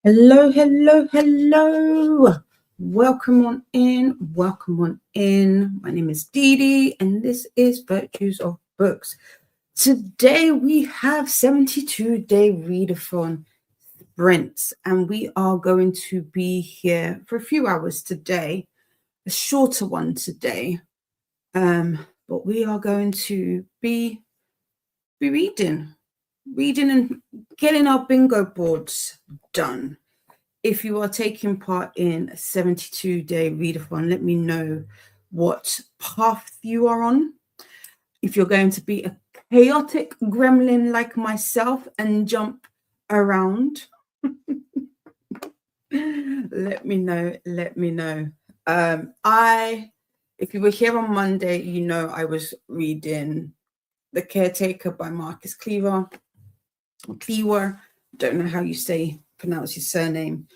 Hello, hello, hello. Welcome on in. Welcome on in. My name is Dee Dee, and this is Virtues of Books. Today we have 72-day readathon sprints, and we are going to be here for a few hours today, a shorter one today. But we are going to be reading and getting our bingo boards done. If you are taking part in a 72-day readathon, let me know what path you are on. If you're going to be a chaotic gremlin like myself and jump around, let me know. If you were here on Monday, you know I was reading The Caretaker by Marcus Cleaver. Don't know how you pronounce his surname.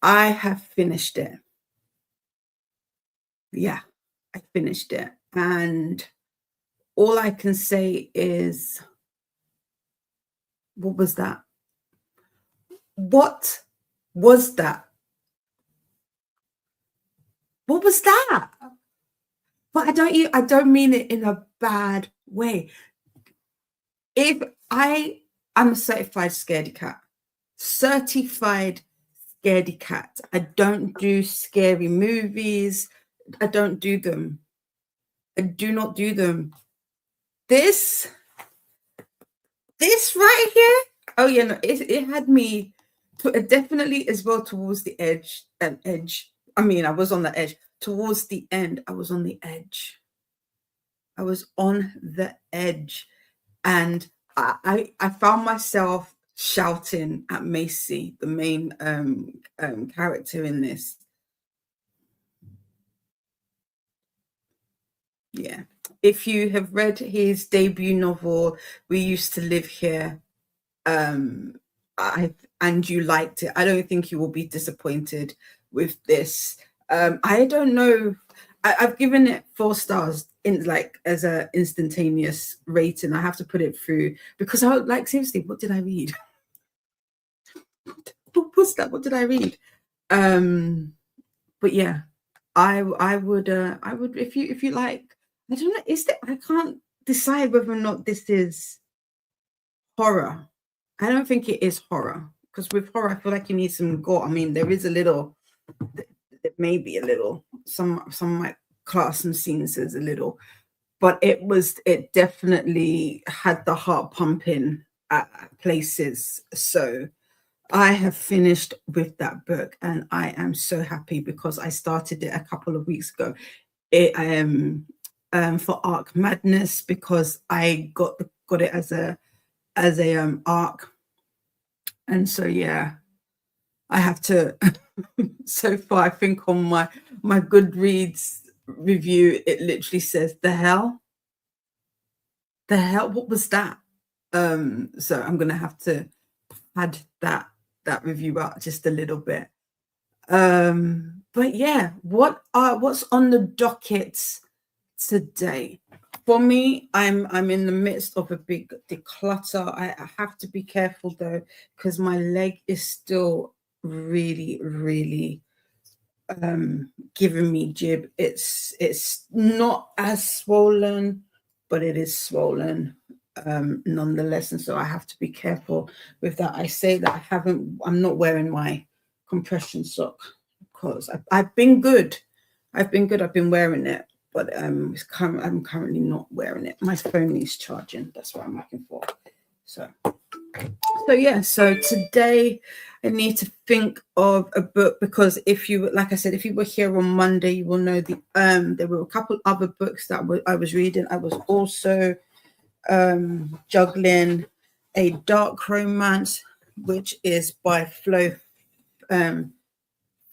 I have finished it. Yeah, I finished it. And all I can say is, what was that? What was that? What was that? But I don't mean it in a bad way. I'm a certified scaredy cat. I don't do scary movies. I don't do them. I do not do them. This right here. Oh yeah, no, it had me definitely as well towards the edge. I mean, I was on the edge. Towards the end, I was on the edge. And I found myself shouting at Macy, the main character in this. Yeah. If you have read his debut novel, We Used to Live Here, and you liked it, I don't think you will be disappointed with this. I don't know. I've given it 4 stars in as a instantaneous rating. I have to put it through because I seriously, what did I read? What was that? What did I read? But yeah, I would if you like. I don't know. I can't decide whether or not this is horror. I don't think it is horror because with horror, I feel like you need some gore. I mean, there is a little. It may be a little. Some might class some scenes as a little, but it definitely had the heart pumping at places. So I have finished with that book and I am so happy because I started it a couple of weeks ago. For Arc Madness because I got it as a arc, and so yeah, I have to. So far, I think on my Goodreads review, it literally says the hell, what was that? So I'm gonna have to pad that review out just a little bit. But yeah, what's on the docket today? For me, I'm in the midst of a big declutter. I have to be careful though, because my leg is still really giving me jib. It's not as swollen, but it is swollen nonetheless, and so I have to be careful with that. I say that I'm not wearing my compression sock because I've been good. I've been wearing it, but I'm currently not wearing it. My phone needs charging. That's what I'm looking for. So yeah. So today I need to think of a book because like I said, if you were here on Monday, you will know there were a couple other books that I was reading. I was also juggling a dark romance, which is by Flo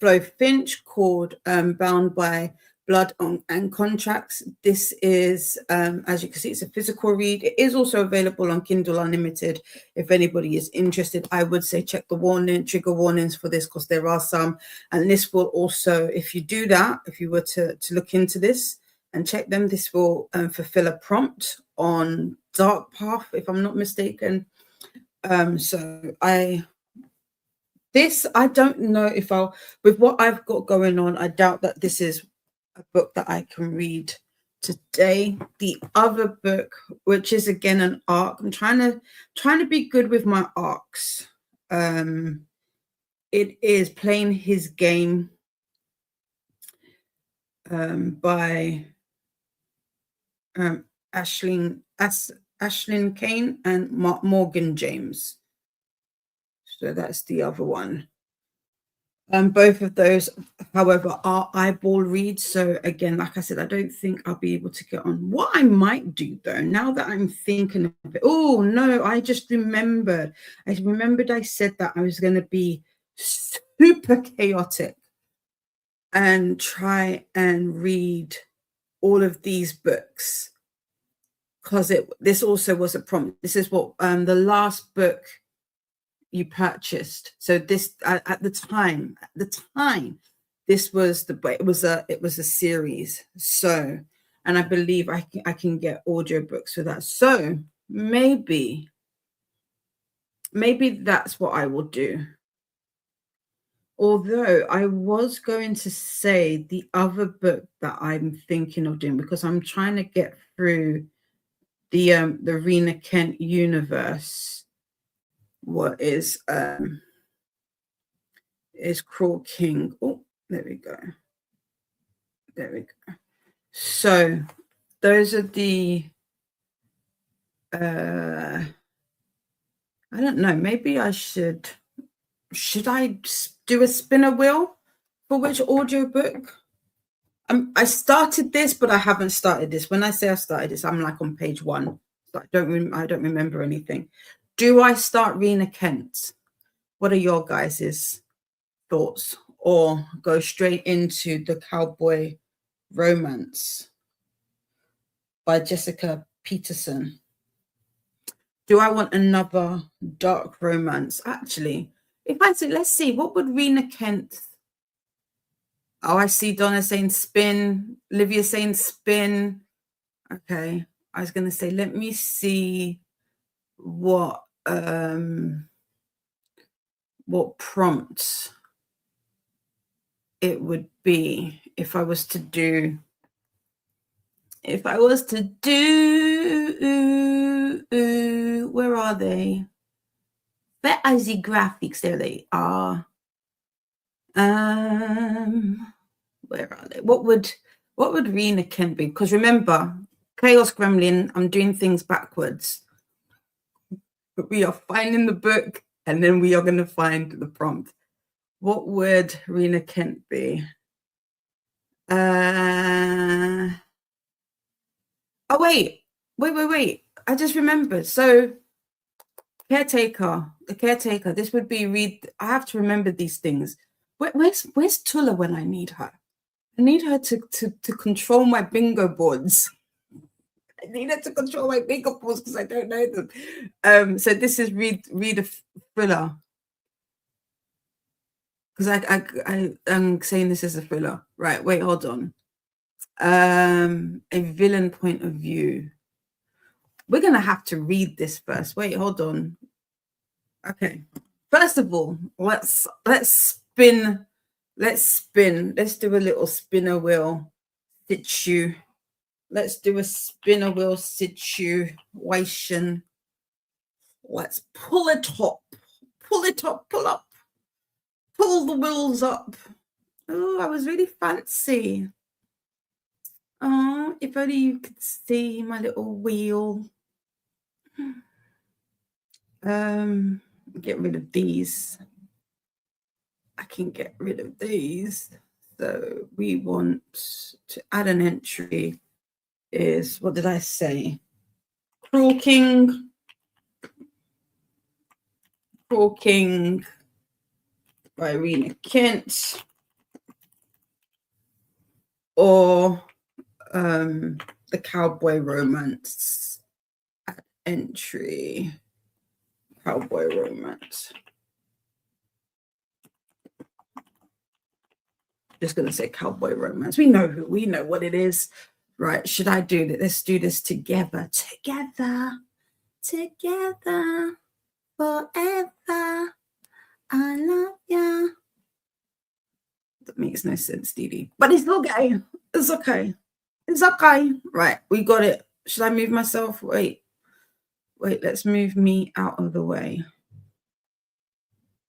Flo Finch called Bound by Blood and Contracts. This is, as you can see, it's a physical read. It is also available on Kindle Unlimited. If anybody is interested, I would say check the trigger warnings for this, because there are some. And this will also, if you do that, if you were to look into this and check them, this will fulfill a prompt on Dark Path, if I'm not mistaken. So I don't know if I'll, with what I've got going on, I doubt that this is a book that I can read today. The other book, which is again an arc, I'm trying to be good with my arcs. It is Playing His Game by Ashlyn Kane and Morgan James. So that's the other one. Both of those, however, are eyeball reads. So again, like I said, I don't think I'll be able to get on. What I might do though, now that I'm thinking of it, oh no, I just remembered. I said that I was going to be super chaotic and try and read all of these books, because this also was a prompt. This is what the last book you purchased. So this at the time this was it was a series. So, and I believe I can get audiobooks for that. So maybe that's what I will do. Although I was going to say the other book that I'm thinking of doing, because I'm trying to get through the Rena Kent universe. What is Cruel King. Oh, there we go. So those are the I don't know, maybe I should I do a spinner wheel for which audiobook? I started this, but I haven't started this. When I say I started this, I'm like on page 1. So I don't remember anything. Do I start Rena Kent? What are your guys's thoughts? Or go straight into The Cowboy Romance by Jessica Peterson? Do I want another dark romance? Actually, if I say, let's see, what would Rena Kent? Oh, I see Donna saying spin, Olivia saying spin. Okay, I was going to say, let me see what prompts it would be if I was to do where are they? Where are the graphics? There they are. Where are they? What would Rena Kent be? Because remember, Chaos Gremlin, I'm doing things backwards. But we are finding the book and then we are going to find the prompt. What would Rena Kent be? Oh, wait. I just remembered. So the caretaker. This would be I have to remember these things. Where's Tula when I need her? I need her to control my bingo boards. I need her to control my bingo boards because I don't know them. So this is read a thriller. Because I'm saying this is a thriller. Right, wait, hold on. A villain point of view. We're going to have to read this first. Wait, hold on. Okay. First of all, let's spin. Let's do a little spinner wheel situ. Let's do a spinner wheel situation. Let's pull it up. Pull up. Pull the wheels up. Oh, I was really fancy. Oh, if only you could see my little wheel. Get rid of these. I can get rid of these. So we want to add an entry is, what did I say? Cruel King by Rena Kent, or the Cowboy Romance at entry. Cowboy Romance. Just gonna say Cowboy Romance. We know what it is, right? Should I do that? Let's do this together, forever. I love ya. That makes no sense, Dee. But it's okay. It's okay. It's okay. Right, we got it. Should I move myself? Wait, let's move me out of the way.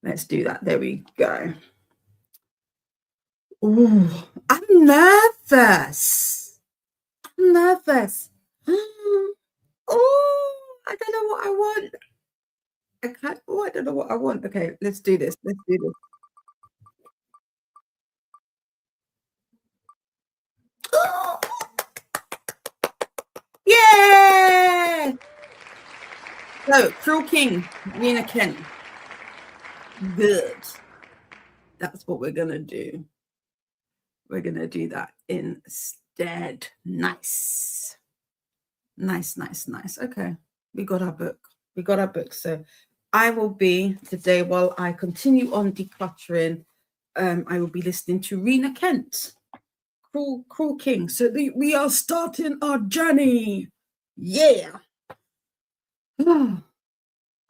Let's do that. There we go. Ooh, I'm nervous. Oh, I don't know what I want. I don't know what I want. Okay, let's do this. Oh, yeah! So, Cruel King, Rena Kent. Good. That's what we're gonna do. We're gonna do that instead. Nice. Okay, we got our book. So I will be today, while I continue on decluttering, I will be listening to Rena Kent, Cruel King. So we are starting our journey. Yeah. I'm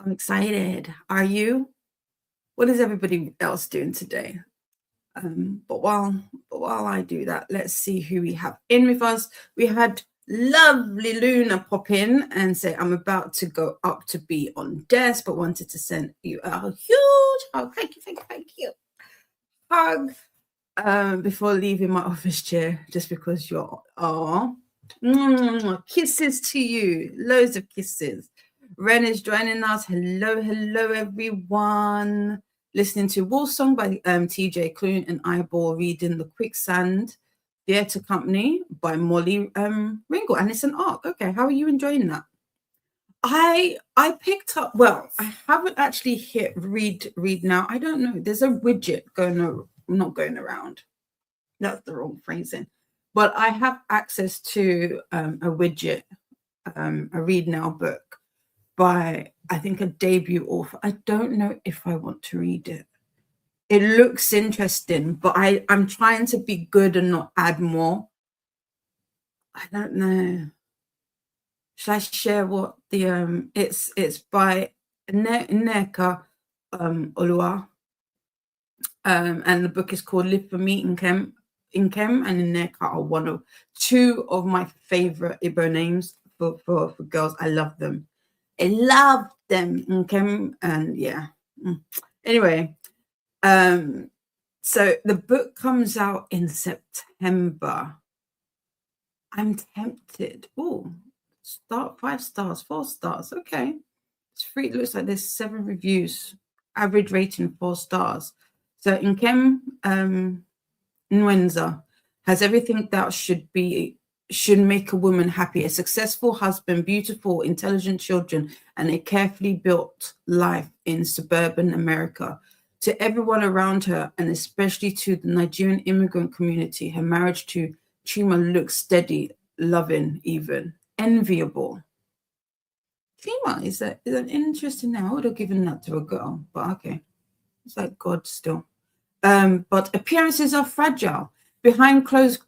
excited. Are you? What is everybody else doing today? But while I do that, let's see who we have in with us. We had lovely Luna pop in and say, I'm about to go up to be on desk, but wanted to send you a huge hug. Thank you. Hug before leaving my office chair, just because you're kisses to you. Loads of kisses. Ren is joining us. Hello, everyone. Listening to Wolf Song by TJ Clune and Eyeball, reading The Quicksand Theatre Company by Molly Ringle, and it's an arc. Okay, how are you enjoying that? I picked up, well, I haven't actually hit read now. I don't know. There's a widget not going around. That's the wrong phrasing. But I have access to a widget, a read now book by, I think, a debut author. I don't know if I want to read it. It looks interesting, but I'm trying to be good and not add more. I don't know. Should I share what the it's by Nneka Olua, and the book is called Live for Me Nkem, and Nneka are two of my favorite Igbo names for girls. I love them. Nkem, and yeah. Anyway, so the book comes out in September. I'm tempted. Oh, 5 stars, 4 stars. Okay. It's free. It looks like there's 7 reviews. Average rating 4 stars. So Nkem Nwenza has everything that should make a woman happy: a successful husband, beautiful, intelligent children, and a carefully built life in suburban America. To everyone around her, and especially to the Nigerian immigrant community, her marriage to Chima looks steady, loving, even enviable. Chima is an interesting name. I would have given that to a girl, but okay. It's like God still. But appearances are fragile. Behind closed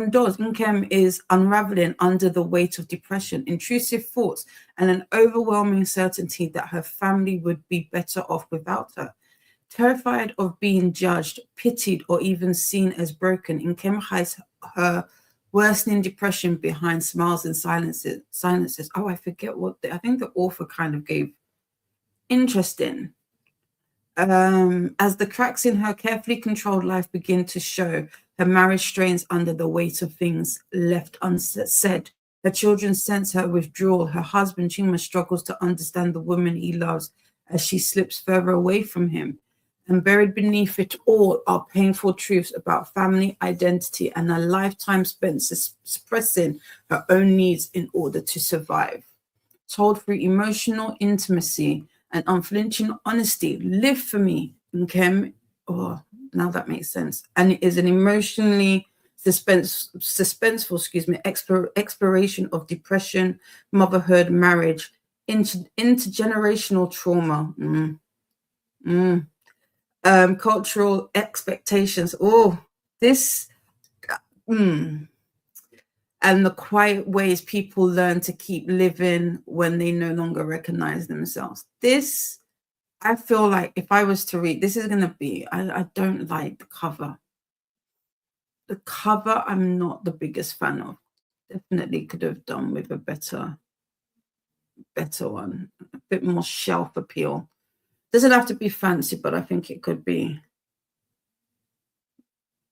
doors, Nkem is unraveling under the weight of depression, intrusive thoughts, and an overwhelming certainty that her family would be better off without her. Terrified of being judged, pitied, or even seen as broken, Nkem hides her worsening depression behind smiles and silences. Oh, I forget I think the author kind of gave. Interesting. As the cracks in her carefully controlled life begin to show, her marriage strains under the weight of things left unsaid. Her children sense her withdrawal. Her husband, Chima, struggles to understand the woman he loves as she slips further away from him. And buried beneath it all are painful truths about family identity and a lifetime spent suppressing her own needs in order to survive. Told through emotional intimacy and unflinching honesty, Live for Me, Nkem Oh, now that makes sense. And it is an emotionally suspenseful, exploration of depression, motherhood, marriage, intergenerational trauma, cultural expectations. Oh, this, and the quiet ways people learn to keep living when they no longer recognize themselves. This, I feel like if I was to read, this is going to be, I don't like the cover. The cover, I'm not the biggest fan of. Definitely could have done with a better one, a bit more shelf appeal. Doesn't have to be fancy, but I think it could be.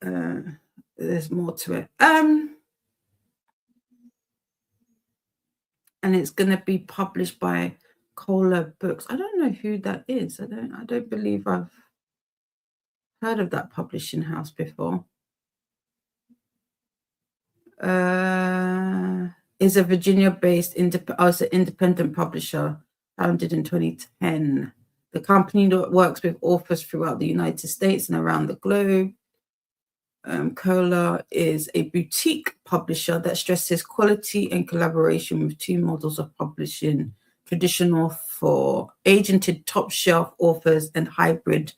There's more to it. And it's going to be published by Cola Books. I don't know who that is. I don't believe I've heard of that publishing house before. Is a Virginia-based independent publisher founded in 2010. The company works with authors throughout the United States and around the globe. Cola is a boutique publisher that stresses quality and collaboration with two models of publishing: traditional for agented top-shelf authors and hybrid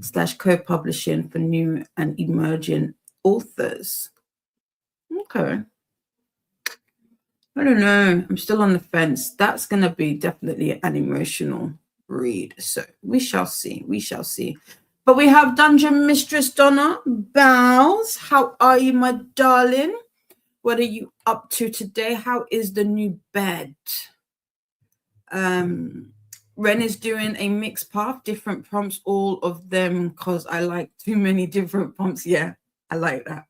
/ co-publishing for new and emerging authors. Okay. I don't know. I'm still on the fence. That's going to be definitely an emotional read. So we shall see. We shall see. But we have Dungeon Mistress Donna Bowles. How are you, my darling? What are you up to today? How is the new bed? Ren is doing a mixed path, different prompts, all of them, because I like too many different prompts. Yeah, I like that.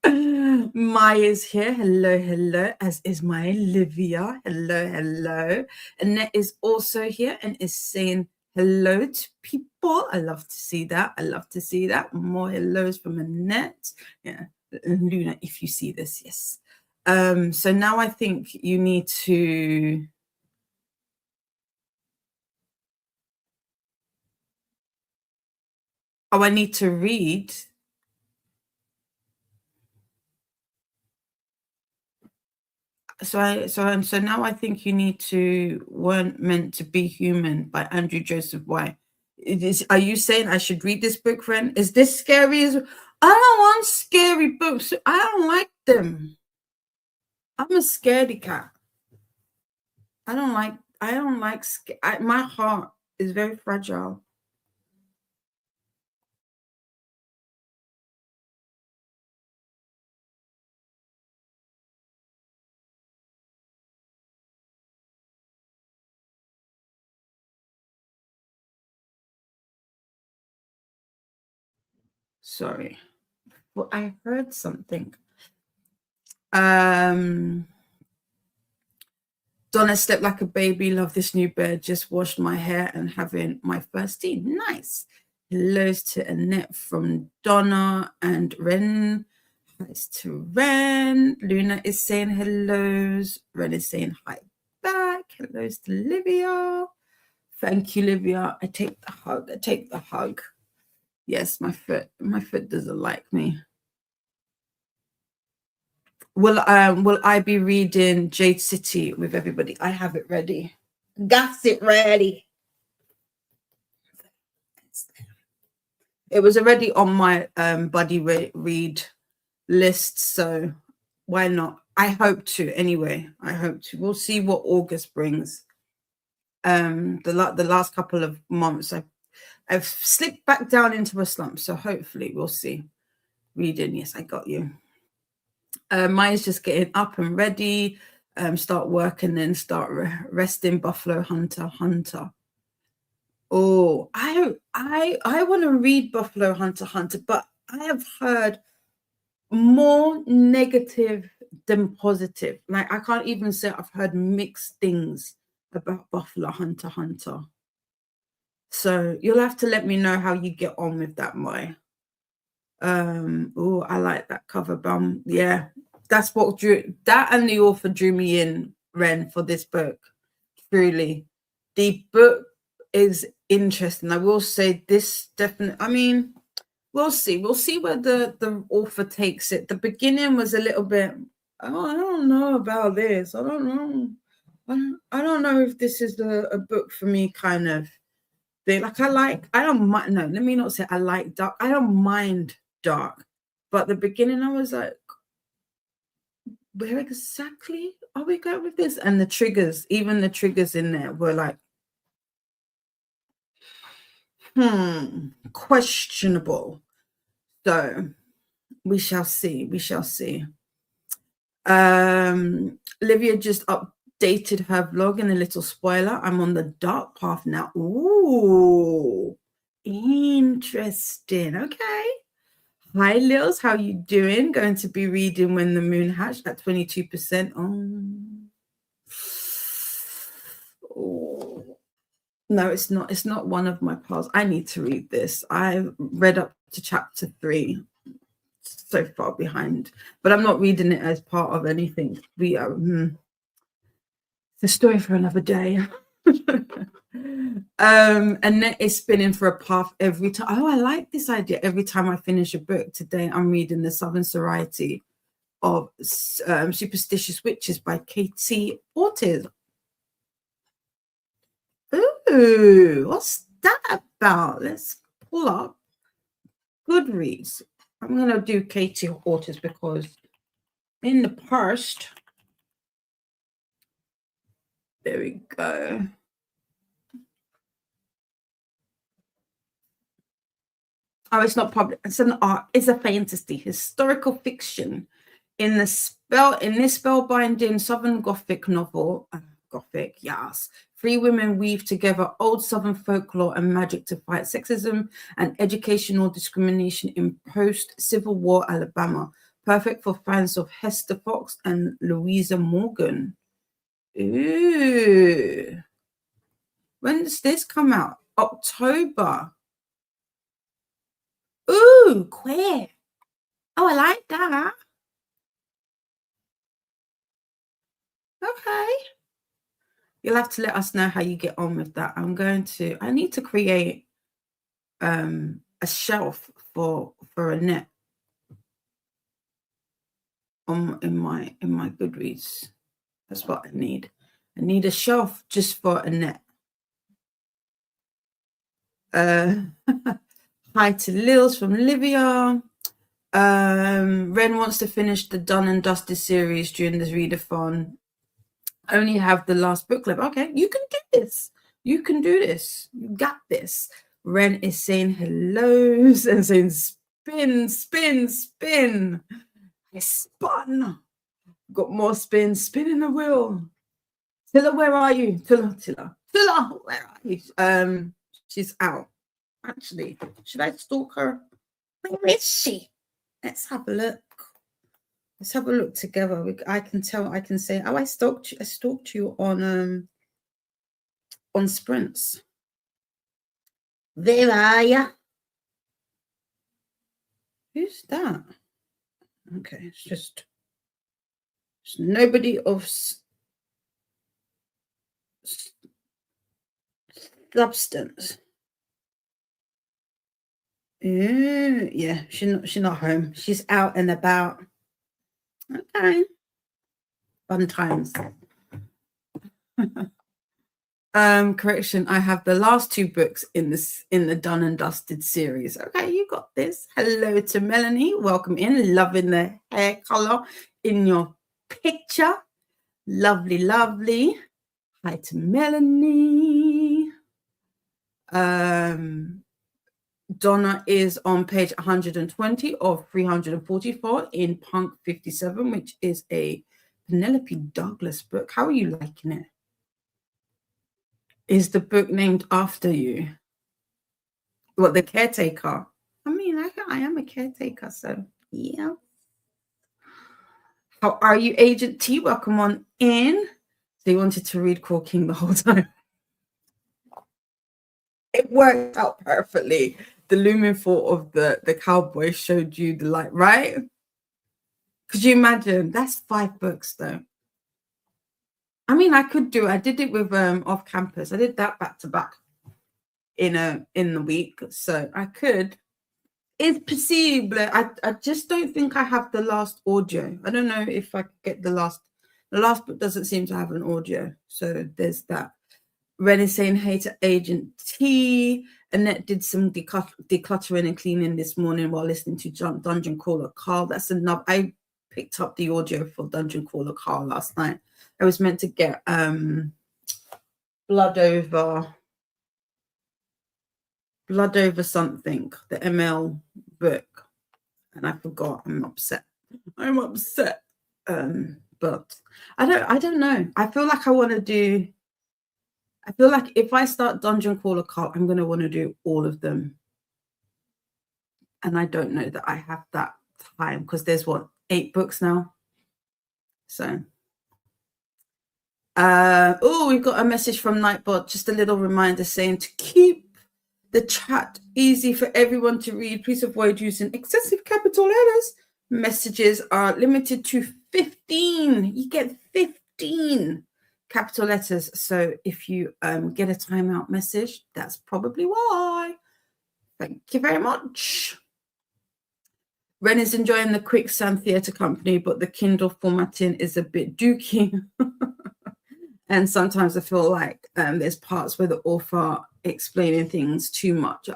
Maya's here. Hello, hello. As is my Olivia. Hello, hello. Annette is also here and is saying hello to people. I love to see that. I love to see that. More hellos from Annette. Yeah, Luna, if you see this, yes. So now I think you need to... Oh, I need to read. So now I think you need to Weren't Meant to Be Human by Andrew Joseph White. Are you saying I should read this book, friend? Is this scary? I don't want scary books. I don't like them. I'm a scaredy cat. I don't like my heart is very fragile. Sorry. Well, I heard something. Donna slept like a baby. Love this new bed. Just washed my hair and having my first tea. Nice. Hellos to Annette from Donna and Ren. Hi to Ren. Luna is saying hellos. Ren is saying hi back. Hellos to Livia. Thank you, Livia. I take the hug. I take the hug. Yes, my foot doesn't like me. Will I be reading Jade City with everybody? I have it ready. Got it ready. It was already on my buddy read list, so why not? I hope to anyway. I hope to. We'll see what August brings. The last couple of months, I've slipped back down into a slump, so hopefully we'll see. Reading, yes, I got you. Mine's just getting up and ready, start work and then start resting. Buffalo Hunter. Oh, I want to read Buffalo Hunter, but I have heard more negative than positive. Like, I can't even say I've heard mixed things about Buffalo Hunter. So you'll have to let me know how you get on with that, Mai. Oh, I like that cover, bum. Yeah, that's what that and the author drew me in, Ren, for this book. Truly, the book is interesting. I will say this definitely. I mean, we'll see. We'll see where the author takes it. The beginning was a little bit, oh, I don't know about this. I don't know. I don't know if this is a book for me kind of thing. Like I don't mind. No, let me not say I like dark. I don't mind dark. But the beginning, I was like, where exactly are we going with this? And the triggers, even the triggers in there were like, questionable. So we shall see. We shall see. Livia just updated her vlog in a little spoiler. I'm on the dark path now. Ooh, interesting. Okay. Hi, Lils. How you doing? Going to be reading When the Moon Hatched at 22%. Oh. No, it's not. It's not one of my piles. I need to read this. I've read up to chapter 3. So far behind, but I'm not reading it as part of anything. We are the story for another day. Annette is spinning for a path every time. Oh, I like this idea. Every time I finish a book. Today I'm reading The Southern Variety of Superstitious Witches by Katie Ortiz. Ooh, what's that about? Let's pull up Goodreads. I'm going to do Katie Ortiz because in the past, there we go. Oh, it's not public. It's an art. It's a fantasy, historical fiction. In this spellbinding Southern Gothic novel, Gothic, yes. 3 women weave together old Southern folklore and magic to fight sexism and educational discrimination in post-Civil War Alabama. Perfect for fans of Hester Fox and Louisa Morgan. Ooh. When does this come out? October. Ooh, queer. Oh, I like that. Okay. You'll have to let us know how you get on with that. I need to create a shelf for Annette in my Goodreads. That's what I need. I need a shelf just for Annette. Hi to Lils from Livia. Ren wants to finish the Done and Dusted series during this readathon. Only have the last book left. Okay, you can do this. You can do this. You got this. Ren is saying hellos and saying spin, spin, spin. I spun. Got more spin. Spinning the wheel. Tilla, where are you? Tilla, where are you? She's out. Actually, should I stalk her? Where is she? Let's have a look. Let's have a look together. I can say, oh, I stalked you on Sprints. Where are you? Who's that? Okay, it's just nobody of substance. Yeah, she's not home. She's out and about. Okay. Fun times. Correction, I have the last 2 books in the Done and Dusted series. Okay, you got this. Hello to Melanie. Welcome in. Loving the hair color in your picture. Lovely, lovely. Hi to Melanie. Donna is on page 120 of 344 in Punk 57, which is a Penelope Douglas book. How are you liking it? Is the book named after you? What, the caretaker? I mean, I am a caretaker, so yeah. How are you, Agent T? Welcome on in. So you wanted to read Crawl King the whole time. It worked out perfectly. The looming thought of the cowboy showed you the light, right? Could you imagine? That's 5 books, though. I mean, I did it with Off Campus. I did that back to back in the week, so I could, It's possible. I just don't think I have the last audio. I don't know if I get the last book doesn't seem to have an audio. So there's that. Ren is saying hey to Agent T. Annette did some decluttering and cleaning this morning while listening to Dungeon Crawler Carl. That's enough. I picked up the audio for Dungeon Crawler Carl last night. I was meant to get Blood Over something, the ML book, and I forgot. I'm upset. But I don't know. I feel like if I start Dungeon Crawler Carl, I'm going to want to do all of them. And I don't know that I have that time because there's 8 books now. So, we've got a message from Nightbot. Just a little reminder saying to keep the chat easy for everyone to read. Please avoid using excessive capital letters. Messages are limited to 15. You get 15 capital letters. So if you get a timeout message, that's probably why. Thank you very much. Ren is enjoying the Quicksand Theatre Company, but the Kindle formatting is a bit dookie. And sometimes I feel like there's parts where the author explaining things too much.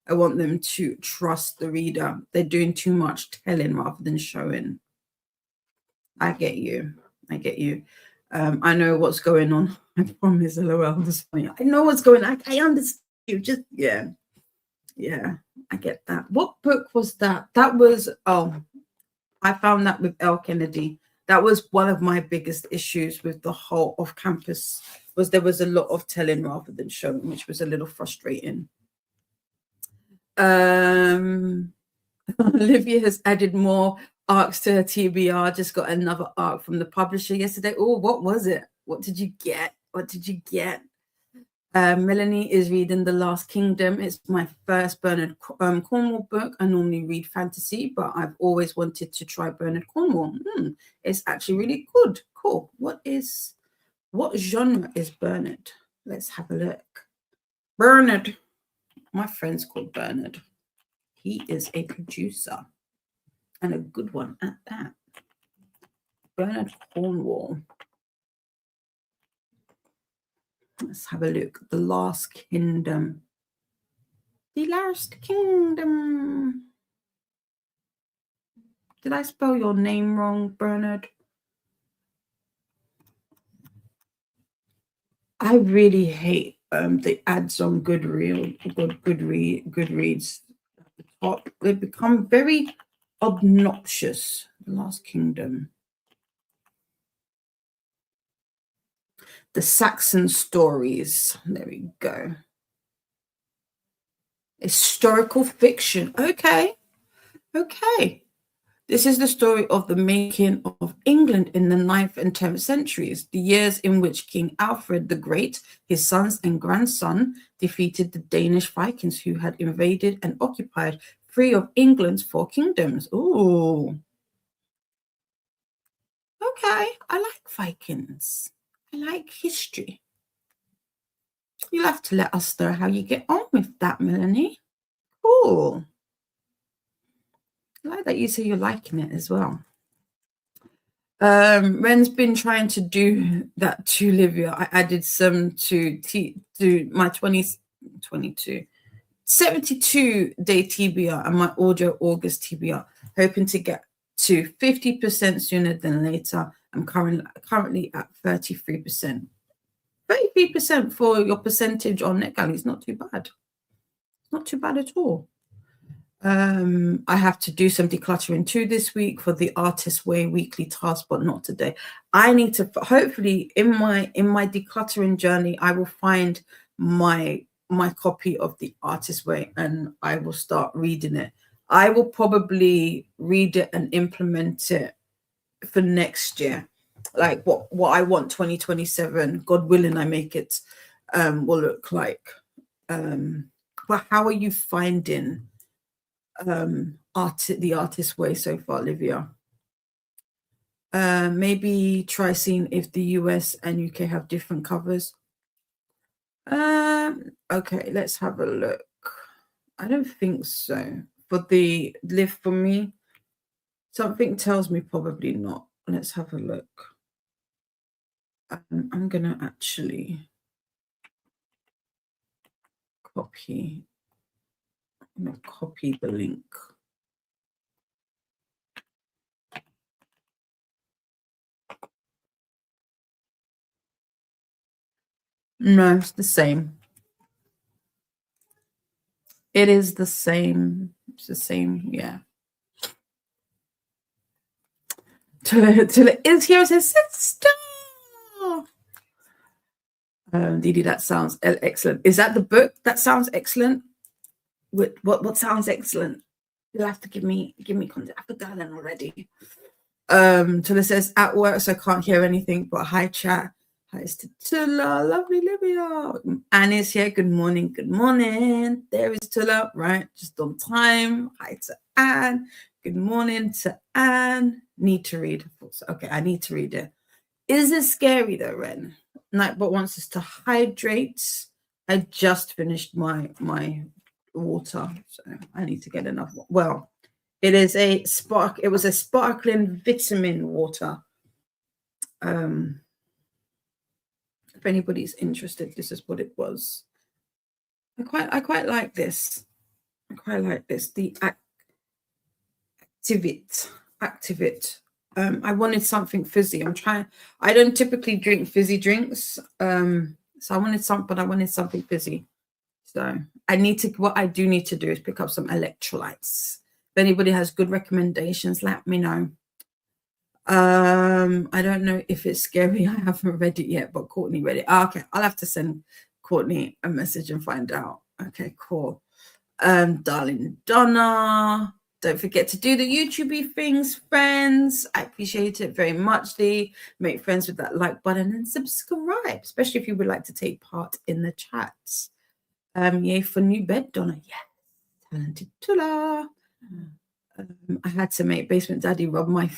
I want them to trust the reader. They're doing too much telling rather than showing. I get you. I know what's going on. I promise, LOL. This funny. I know what's going on. I understand you. Just yeah, I get that. What book was that? That was I found that with L. Kennedy. That was one of my biggest issues with the whole off campus. Was there was a lot of telling rather than showing, which was a little frustrating. Olivia has added more arcs to her TBR. Just got another arc from the publisher yesterday. Oh, what was it? What did you get? Melanie is reading The Last Kingdom. It's my first Bernard Cornwell book. I normally read fantasy, but I've always wanted to try Bernard Cornwell. It's actually really good. Cool. What genre is Bernard? Let's have a look. Bernard. My friend's called Bernard. He is a producer and a good one at that. Bernard Cornwell. Let's have a look. The Last Kingdom. The Last Kingdom. Did I spell your name wrong, Bernard? I really hate the ads on Goodreads. At the top, they become very obnoxious. The Last Kingdom. The Saxon Stories. There we go. Historical fiction. Okay. This is the story of the making of England in the 9th and 10th centuries, the years in which King Alfred the Great, his sons and grandson, defeated the Danish Vikings who had invaded and occupied 3 of England's 4 kingdoms. Ooh. Okay, I like Vikings. I like history. You'll have to let us know how you get on with that, Melanie. Cool. I like that you say you're liking it as well. Ren's been trying to do that to Olivia. I added some to my 72-day TBR and my audio August TBR, hoping to get to 50% sooner than later. I'm currently at 33%. 33% for your percentage on NetGalley is not too bad. Not too bad at all. I have to do some decluttering too this week for the Artist Way weekly task, but not today. I need to hopefully in my decluttering journey, I will find my copy of the Artist Way and I will start reading it. I will probably read it and implement it for next year, like what I want 2027, God willing, I make it will look like. But how are you finding the Artist Way so far, Olivia? Maybe try seeing if the US and UK have different covers. Okay, let's have a look. I don't think so. For the live for me, something tells me probably not. Let's have a look. I'm gonna actually copy. I'm gonna copy the link. No, it's the same. It is the same. It's the same, yeah. Tula is here as his sister. Didi, that sounds excellent. Is that the book? That sounds excellent. What sounds excellent? You'll have to give me context. I've forgotten already. Tula says at work, so I can't hear anything. But hi, chat. Hi to Tula, lovely Livia. Annie's here. Good morning. Good morning. There is Tula, right? Just on time. Hi to Anne. Good morning to Anne. Need to read. Okay, I need to read it. Is it scary though, Ren? Nightbot wants us to hydrate. I just finished my water, so I need to get enough. Well, it is a spark. It was a sparkling vitamin water. If anybody's interested, this is what it was. I quite like this. I quite like this. The Activate. I wanted something fizzy. I don't typically drink fizzy drinks. So I wanted something fizzy. So what I do need to do is pick up some electrolytes. If anybody has good recommendations, let me know. I don't know if it's scary. I haven't read it yet, but Courtney read it. Okay, I'll have to send Courtney a message and find out. Okay, cool. Darling Donna, don't forget to do the YouTube things, friends. I appreciate it very much. Make friends with that like button and subscribe, especially if you would like to take part in the chats. Yay for new bed, Donna. Yes, talented Tula. I had to make Basement Daddy rub my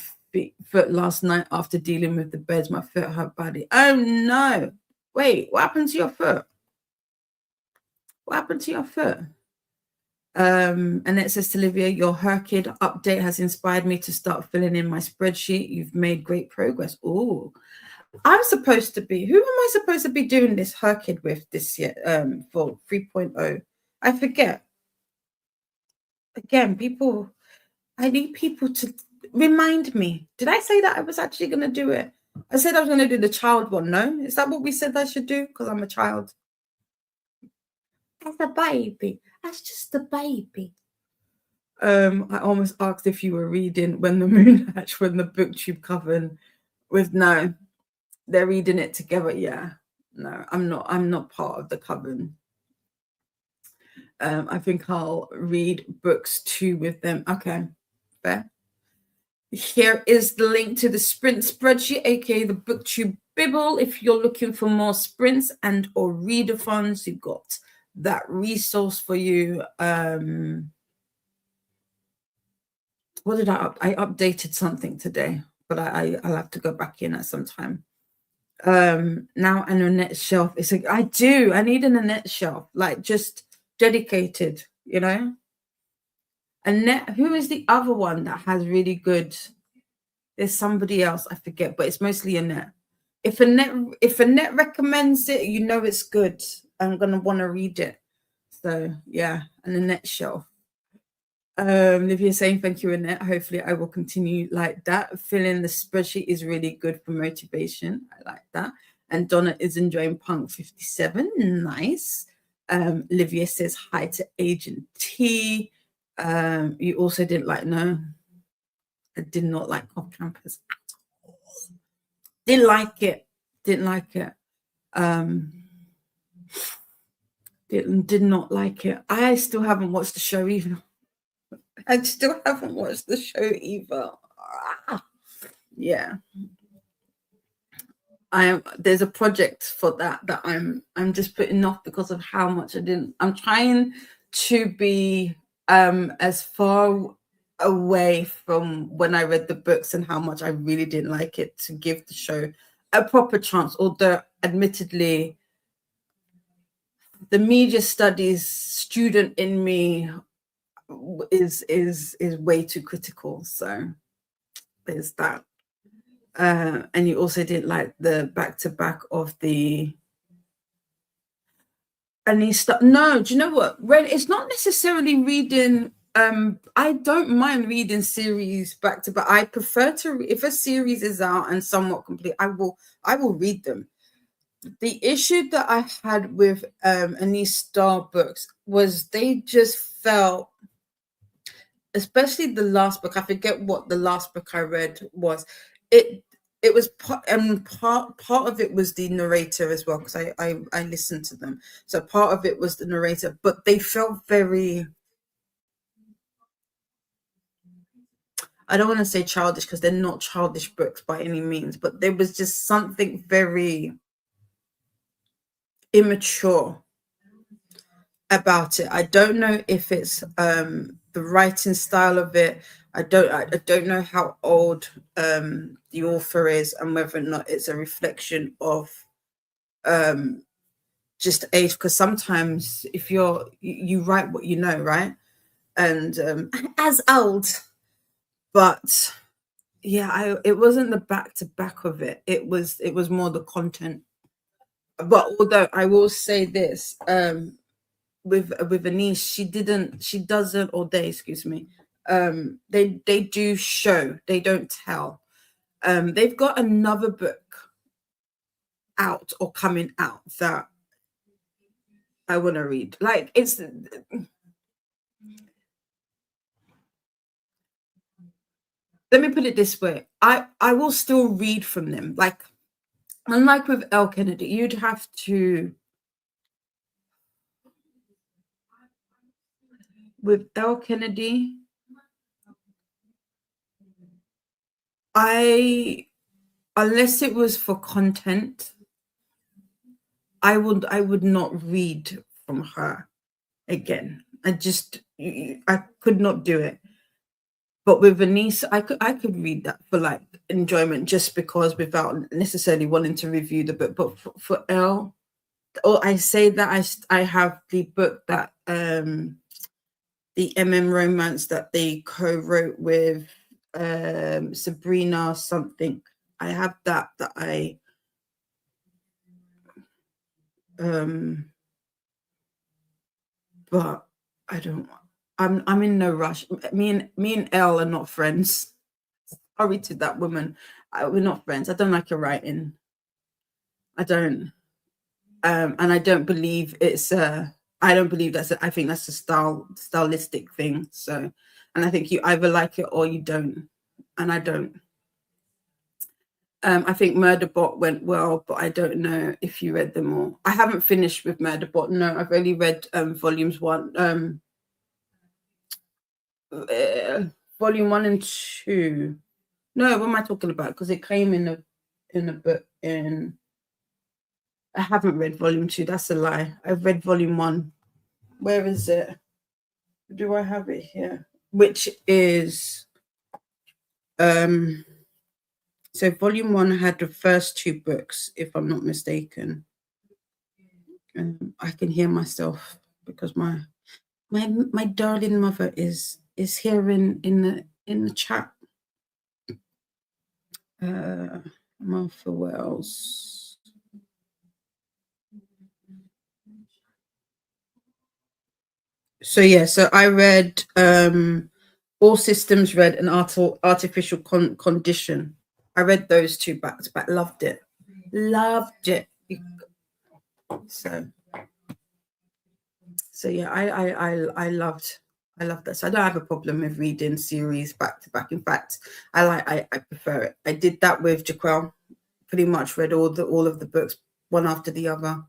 foot last night after dealing with the beds. My foot hurt badly. Oh no! Wait, what happened to your foot? What happened to your foot? And it says to Olivia, your Herkid update has inspired me to start filling in my spreadsheet. You've made great progress. Oh, I'm supposed to be. Who am I supposed to be doing this Herkid with this year? For 3.0. I forget. Again, I need people to remind me. Did I say that I was actually going to do it? I said I was going to do the child one. No, is that what we said I should do? Because I'm a child. As a baby. That's just a baby. I almost asked if you were reading When the Moon Hatched, when the booktube coven with no. They're reading it together. Yeah. No, I'm not part of the coven. I think I'll read books 2 with them. Okay, fair. Here is the link to the sprint spreadsheet, aka the booktube bibble. If you're looking for more sprints and or readathons, you've got that resource for you. What did I updated something today, but I'll have to go back in at some time. Now an Annette shelf. It's like I need an Annette shelf, like just dedicated, you know. Annette, who is the other one that has really good? There's somebody else, I forget, but it's mostly Annette. If Annette recommends it, you know it's good. I'm gonna want to read it. So yeah, an Annette shelf. Livia saying thank you, Annette. Hopefully I will continue like that. Filling the spreadsheet is really good for motivation. I like that. And Donna is enjoying Punk 57. Nice. Livia says hi to Agent T. You also didn't like, no, I did not like Off Campus at all. Didn't like it. Did not like it. I still haven't watched the show either. Yeah. There's a project for that I'm just putting off because of how much I'm trying to be as far away from when I read the books and how much I really didn't like it to give the show a proper chance, although admittedly the media studies student in me is way too critical. So there's that. And you also didn't like the back-to-back of the no, do you know what? It's not necessarily reading. I don't mind reading series back to back. I prefer to, if a series is out and somewhat complete, I will read them. The issue that I had with Anise Starr books was they just felt, especially the last book, I forget what the last book I read was. It was part of it was the narrator as well, because I listened to them. So part of it was the narrator, but they felt very, I don't want to say childish, because they're not childish books by any means, but there was just something very immature about it. I don't know if it's the writing style of it. I don't know how old the author is, and whether or not it's a reflection of just age, because sometimes if you write what you know, right? And as old, but yeah, it wasn't the back to back of it. It was more the content. But although I will say this, with Anise, she doesn't, or they, excuse me, they do show, they don't tell. They've got another book out or coming out that I want to read. Like, it's, let me put it this way, I will still read from them. Like, unlike with Elle Kennedy, you'd have to, with Elle Kennedy, unless it was for content, I would not read from her again. I could not do it. But with Anise, I could read that for like enjoyment, just because, without necessarily wanting to review the book. But for Elle, or I say that I have the book that the romance that they co-wrote with Sabrina something. I have that I but I don't, I'm in no rush. Me and Elle are not friends. Sorry to that woman. We're not friends. I don't like her writing. I don't. And I don't believe it's I don't believe I think that's a stylistic thing. So, and I think you either like it or you don't. And I don't. I think Murderbot went well, but I don't know if you read them all. I haven't finished with Murderbot. No, I've only read volumes 1, volume 1 and 2. No, what am I talking about? Because it came in a book in. I haven't read volume 2. That's a lie. I've read volume 1. Where is it? Do I have it here? Which is so volume 1 had the first 2 books, if I'm not mistaken. I can hear myself because my darling mother is here in the chat. Martha Wells. So yeah, so I read All Systems Red and Artificial Condition. I read those 2 back to back. Loved it. So yeah, I loved that. So I don't have a problem with reading series back to back. In fact, I prefer it. I did that with Jaquel. Pretty much read all of the books one after the other.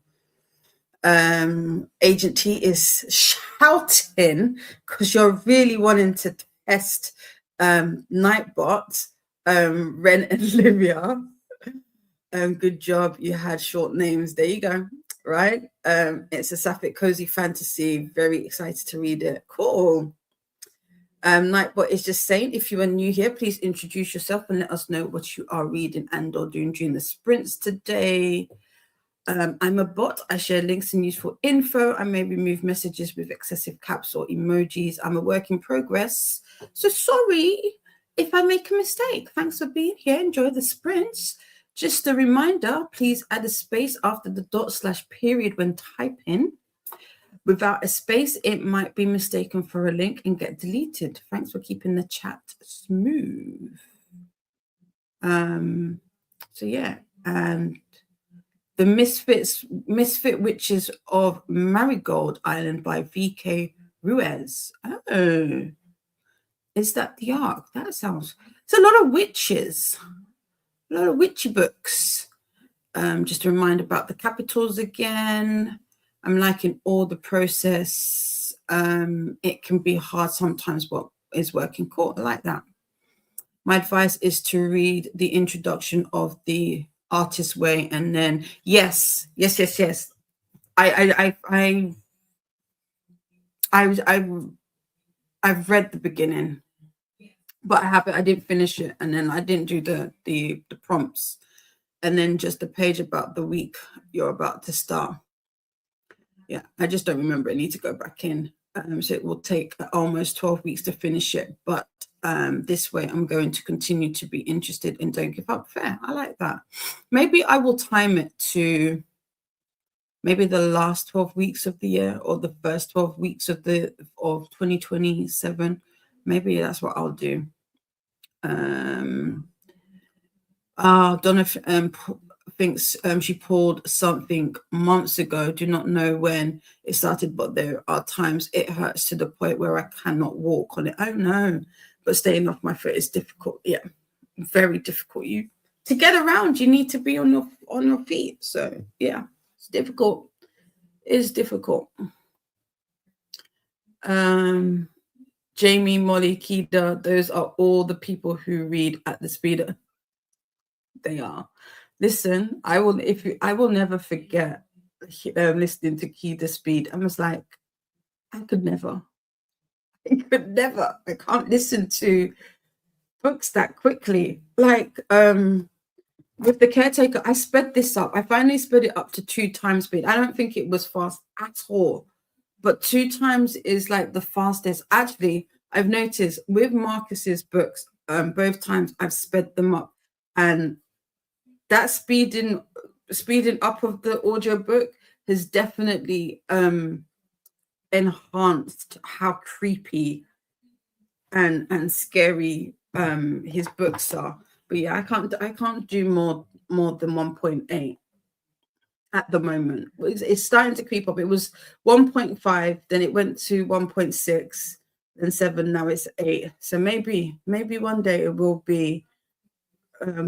Agent T is shouting because you're really wanting to test Nightbot, Ren and Livia. Good job. You had short names. There you go. Right. It's a sapphic cozy fantasy. Very excited to read it. Cool. Nightbot is just saying, if you are new here, please introduce yourself and let us know what you are reading and or doing during the sprints today. I'm a bot. I share links and useful info. I may remove messages with excessive caps or emojis. I'm a work in progress. So sorry if I make a mistake. Thanks for being here. Enjoy the sprints. Just a reminder, please add a space after the /period when typing. Without a space, it might be mistaken for a link and get deleted. Thanks for keeping the chat smooth. So yeah, and the Misfit Witches of Marigold Island by V.K. Ruiz. Oh, is that the arc? That sounds... It's a lot of witches. A lot of witchy books. Just a reminder about the capitals again. I'm liking all the process. It can be hard sometimes what is working court. I like that. My advice is to read the introduction of The Artist's Way, and then yes. I've read the beginning, but I didn't finish it, and then I didn't do the prompts, and then just the page about the week you're about to start. Yeah, I just don't remember. I need to go back in. So it will take almost 12 weeks to finish it, but this way I'm going to continue to be interested in Don't Give Up. Fair. I like that. Maybe I will time it to maybe the last 12 weeks of the year or the first 12 weeks of 2027. Maybe that's what I'll do. Donna thinks she pulled something months ago. Do not know when it started, but there are times it hurts to the point where I cannot walk on it. Oh no, but staying off my foot is difficult. Yeah, very difficult. To get around, you need to be on your feet. So yeah, it's difficult. It's difficult. Jamie, Molly, Kida, those are all the people who read at the speed they are. Listen, I will never forget listening to Kida Speed. I was like, I could never. I can't listen to books that quickly. Like with The Caretaker, I sped this up. I finally sped it up to 2 times speed. I don't think it was fast at all, but 2 times is like the fastest. Actually, I've noticed with Marcus's books, both times I've sped them up, and that speeding up of the audiobook has definitely enhanced how creepy and scary his books are. But yeah, I can't do more than 1.8 at the moment. It's starting to creep up. It was 1.5, then it went to 1.6, then 7, now it's 8. So maybe one day it will be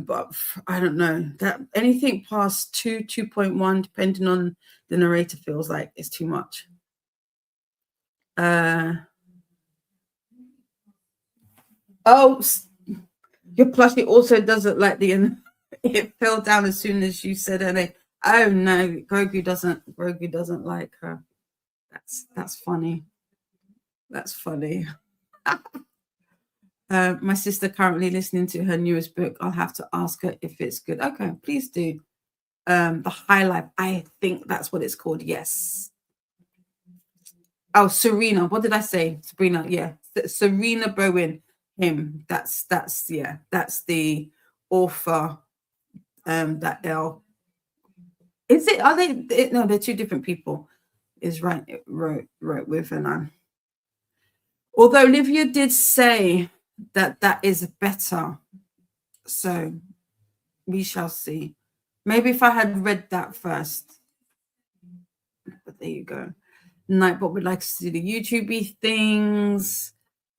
but I don't know, that anything past 2.1, depending on the narrator, feels like it's too much. Oh, your plushie also doesn't like it fell down as soon as you said her name. Oh no, Grogu doesn't like her. That's funny. That's funny. My sister currently listening to her newest book. I'll have to ask her if it's good. Okay, please do. The High Life. I think that's what it's called. Yes. Oh, Serena. What did I say? Sabrina. Yeah, Serena Bowen. Him. That's the author. That L. Is it? Are they? No, they're 2 different people. Is right. Wrote with, and although Olivia did say that is better, so we shall see. Maybe if I had read that first, but there you go. Nightbot would like to see the YouTube things.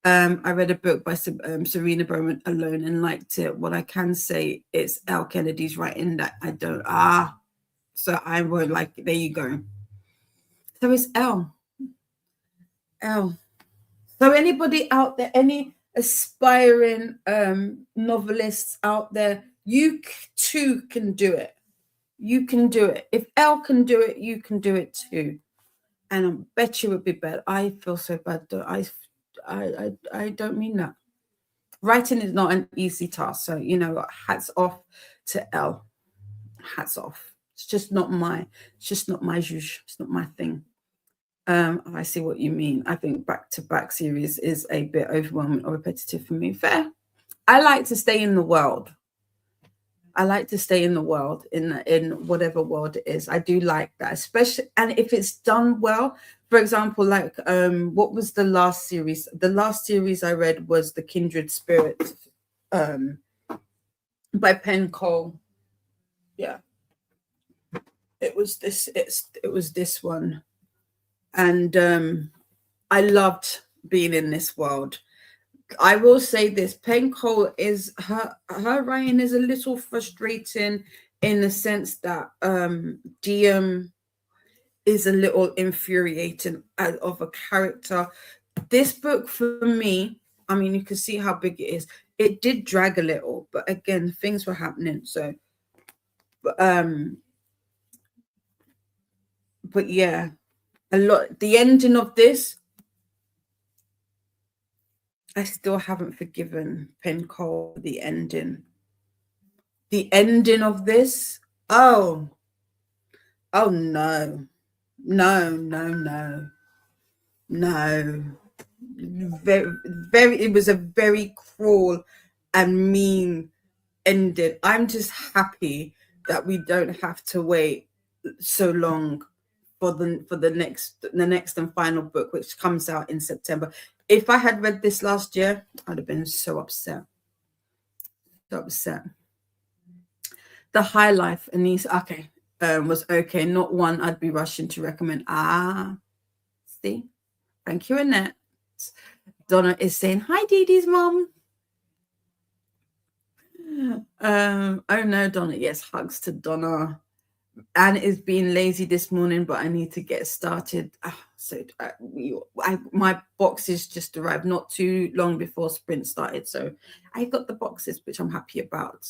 I read a book by Serena Bowman Alone and liked it. What I can say is L. Kennedy's writing that I don't. So I won't like it. There you go. So it's L. So anybody out there, any aspiring novelists out there, you too can do it. You can do it. If Elle can do it, you can do it too. And I bet you would be better. I feel so bad. I don't mean that. Writing is not an easy task. So, hats off to Elle. Hats off. It's just not my zhuzh. It's not my thing. I see what you mean. I think back-to-back series is a bit overwhelming or repetitive for me. Fair. I like to stay in the world. I like to stay in the world, in whatever world it is. I do like that, especially, and if it's done well. For example, like what was the last series? The last series I read was The Kindred Spirit, by Penn Cole. Yeah, it was this. It was this one, and I loved being in this world. I will say this: Penn Cole is her writing is a little frustrating in the sense that Diem is a little infuriating of a character. This book for me, I mean, you can see how big it is. It did drag a little, but again, things were happening. So, but yeah, a lot. The ending of this, I still haven't forgiven Penn Cole. The ending of this. Oh no. Very, it was a very cruel and mean ending. I'm just happy that we don't have to wait so long for the next and final book, which comes out in September. If I had read this last year, I'd have been so upset. The High Life, Anise, okay, was okay. Not one I'd be rushing to recommend. See? Thank you, Annette. Donna is saying, hi, Dee Dee's mom. Oh no, Donna. Yes, hugs to Donna. Anne is being lazy this morning, but I need to get started. My boxes just arrived not too long before sprint started, so I got the boxes, which I'm happy about.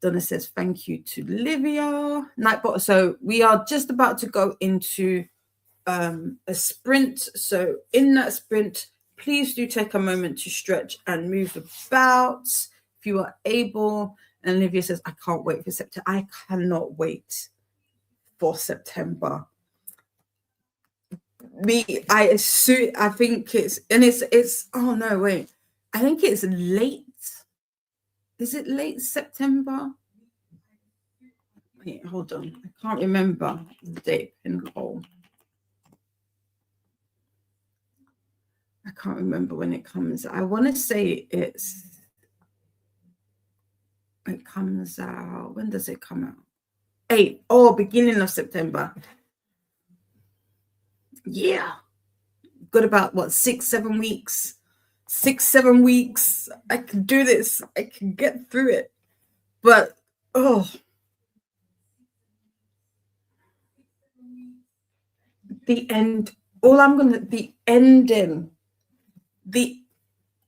Donna says thank you to Livia. Nightbot. So we are just about to go into a sprint. So in that sprint, please do take a moment to stretch and move about if you are able. And Livia says, I can't wait for September. I cannot wait for September. I think it's oh no, wait. I think it's late. Is it late September? Wait, hold on. I can't remember the date in Cole. I can't remember when it comes. I want to say it comes out. When does it come out? Beginning of September. Yeah. Got about 6-7 weeks. 6-7 weeks. I can do this. I can get through it. But the end. The ending.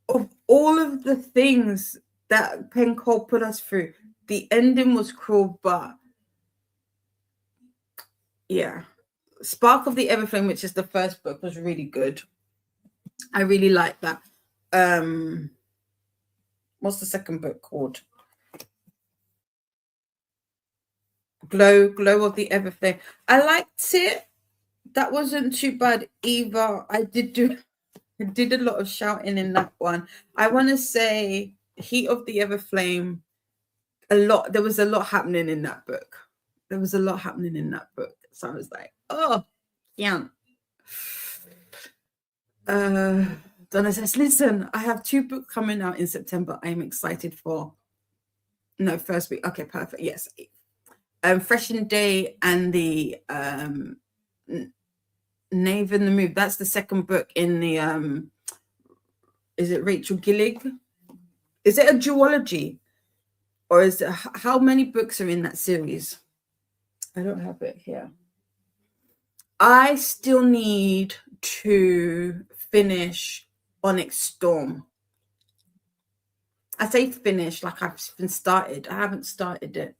Of all of the things that Penn Cole put us through, the ending was cruel, but yeah. Spark of the Everflame, which is the first book, was really good. I really like that. What's the second book called? Glow of the Everflame. I liked it. That wasn't too bad either. I did a lot of shouting in that one. I want to say Heat of the Everflame. There was a lot happening in that book. So I was like, oh, yeah. Donna says, listen, I have 2 books coming out in September. I'm excited for. No, first week. Okay, perfect. Yes. Fresh and Day and the Knave in the Move. That's the second book in the is it Rachel Gillig? Is it a duology? Or is it, how many books are in that series? I don't have it here. I still need to finish Onyx Storm. I say finish like I've been started. I haven't started it.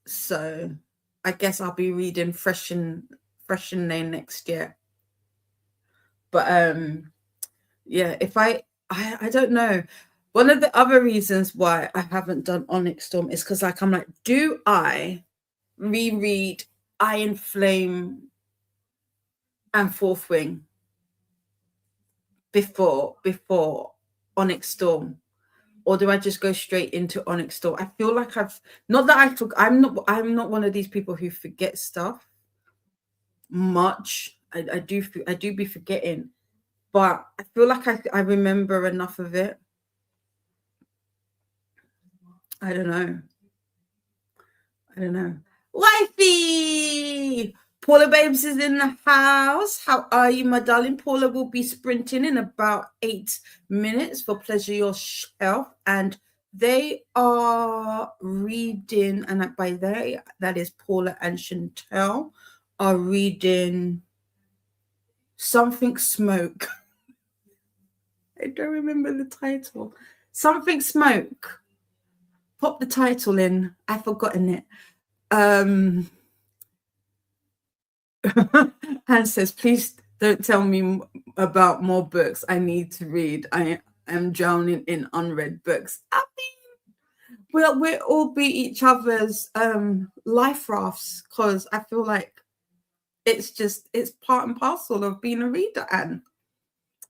So I guess I'll be reading Fresh and Name next year. But yeah, if I don't know. One of the other reasons why I haven't done Onyx Storm is because I'm like, do I reread Iron Flame and Fourth Wing before Onyx Storm? Or do I just go straight into Onyx Storm? I feel like I'm not one of these people who forget stuff much. I do be forgetting, but I feel like I remember enough of it. I don't know. Wifey! Paula Babes is in the house. How are you, my darling? Paula will be sprinting in about 8 minutes for Pleasure Yourself. And they are reading, and by they, that is Paula and Chantel, are reading Something Smoke. I don't remember the title. Something Smoke. Pop the title in. I've forgotten it. Anne says, please don't tell me about more books I need to read. I am drowning in unread books. I mean, we'll all be each other's life rafts, because I feel like it's part and parcel of being a reader, Anne.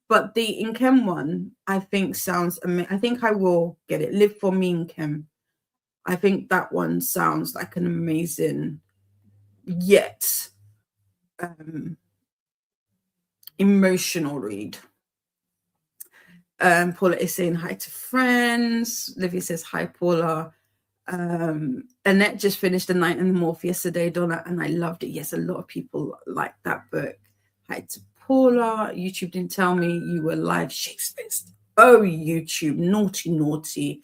But the Inkem one, I think, sounds amazing. I think I will get it. Live for Me, Inkem. I think that one sounds like an amazing, yet emotional read. Paula is saying hi to friends. Livy says hi, Paula. Annette just finished The Night and the Morph yesterday, Donna, and I loved it. Yes, a lot of people like that book. Hi to Paula. YouTube didn't tell me you were live. Shakespeare's. Oh, YouTube, naughty.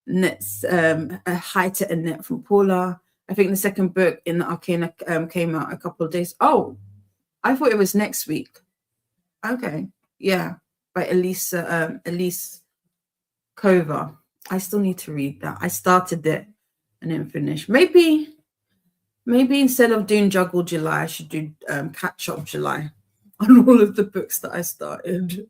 Annette's, hi to Annette from Paula. I think the second book in the Arcana came out a couple of days. Oh, I thought it was next week. Okay, yeah, by Elise Kova. I still need to read that. I started it and didn't finish. Maybe instead of doing Juggle July, I should do Catch Up July on all of the books that I started.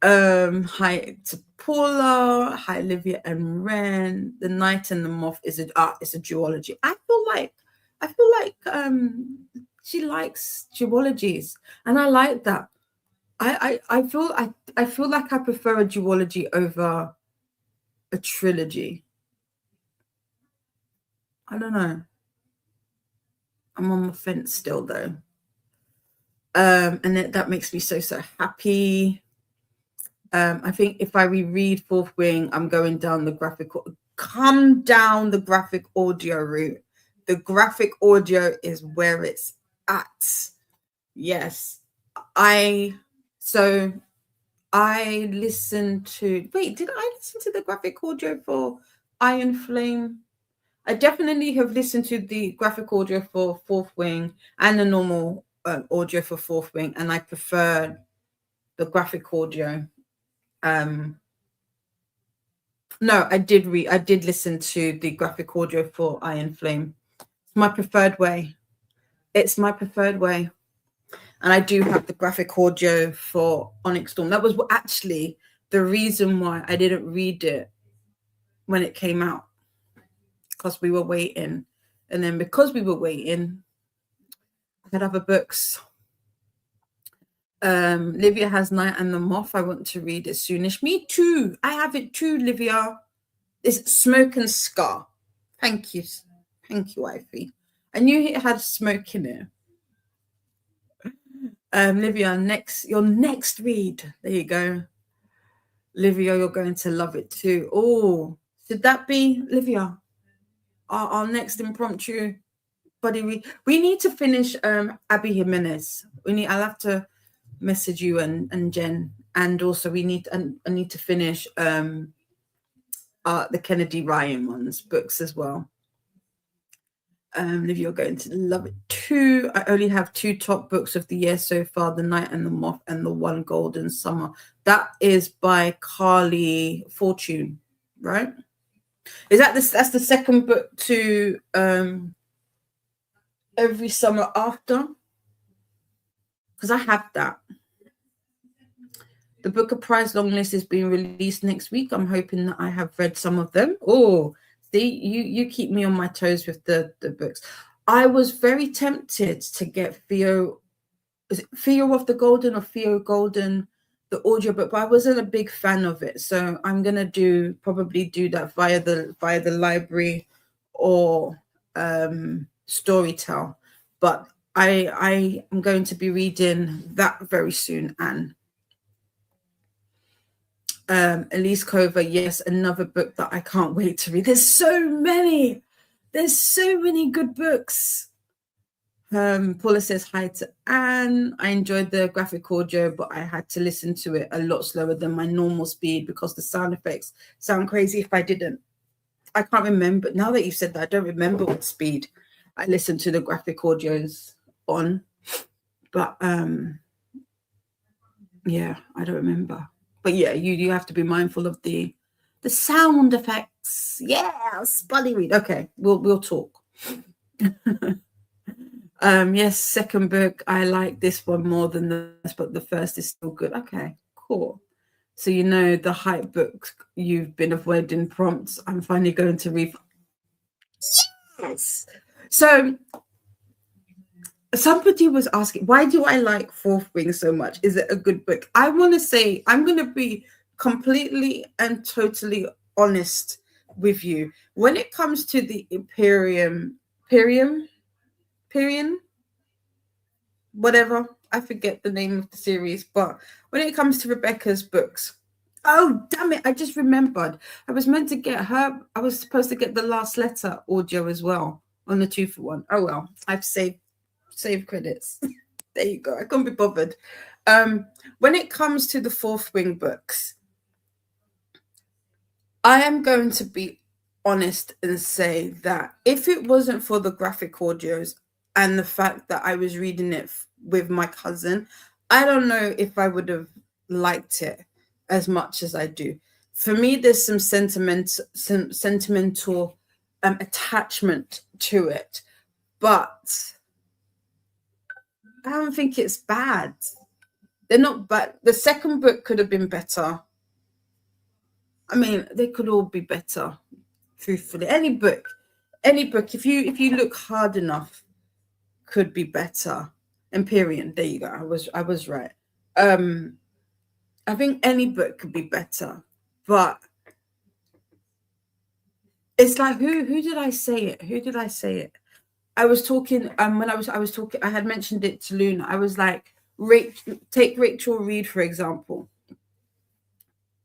Hi to Paula. Hi, Olivia and Ren. The Night and the Moth is a duology. I feel like she likes duologies, and I like that. I feel like I prefer a duology over a trilogy. I don't know. I'm on the fence still, though. And that makes me so happy. I think if I reread Fourth Wing, I'm going down the graphic audio route. The graphic audio is where it's at. Yes. I listened to, did I listen to the graphic audio for Iron Flame? I definitely have listened to the graphic audio for Fourth Wing and the normal audio for Fourth Wing, and I prefer the graphic audio. No, I did listen to the graphic audio for Iron Flame. It's my preferred way. And I do have the graphic audio for Onyx Storm. That was actually the reason why I didn't read it when it came out, because we were waiting. And then because we were waiting, I had other books. Livia has Night and the Moth. I want to read it soonish. Me too. I have it too, Livia. It's Smoke and Scar. Thank you, wifey. I knew it had smoke in it. Livia, your next read. There you go. Livia, you're going to love it too. Oh, should that be, Livia, our next impromptu buddy read? We need to finish Abby Jimenez. I'll have to message you and Jen, and also I need to finish the Kennedy Ryan books as well. Livia, you're going to love it too. I only have 2 top books of the year so far: The Night and the Moth and The One Golden Summer. That is by Carly Fortune, right? Is that's the second book to Every Summer After? Because I have that. The Booker Prize long list is being released next week. I'm hoping that I have read some of them. Oh, see, you keep me on my toes with the books. I was very tempted to get Theo. Is it Theo of the Golden or Theo Golden, the audiobook, but I wasn't a big fan of it. So I'm gonna probably do that via the library or Storytel. But I am going to be reading that very soon, Anne. Elise Cover, yes, another book that I can't wait to read. There's so many good books. Paula says hi to Anne. I enjoyed the graphic audio, but I had to listen to it a lot slower than my normal speed because the sound effects sound crazy if I didn't. I can't remember. Now that you've said that, I don't remember what speed I listened to the graphic audios on. But yeah, I don't remember. But yeah, you have to be mindful of the sound effects. Yeah, Spuddy read. Okay, we'll talk. Yes, second book. I like this one more than the first, but the first is still good. Okay, cool. So you know the hype books you've been avoiding prompts. I'm finally going to read. Yes. So somebody was asking, why do I like Fourth Wing so much? Is it a good book? I want to say, I'm going to be completely and totally honest with you. When it comes to the Imperium, whatever, I forget the name of the series, but when it comes to Rebecca's books, oh damn it, I just remembered. I was meant to get her, I was supposed to get the Last Letter audio as well on the 2-for-1. Oh well, I've saved credits. There you go. I can't be bothered. When it comes to the Fourth Wing books, I am going to be honest and say that if it wasn't for the graphic audios and the fact that I was reading it with my cousin, I don't know if I would have liked it as much as I do. For me, there's some sentimental attachment to it, but I don't think it's bad. They're not bad. The second book could have been better. I mean, they could all be better, truthfully. Any book, if you look hard enough, could be better. Empyrean, there you go. I was right. I think any book could be better, but it's like who did I say it? Who did I say it? I was talking when I was talking, I had mentioned it to Luna. I was like, take Rachel Reed, for example.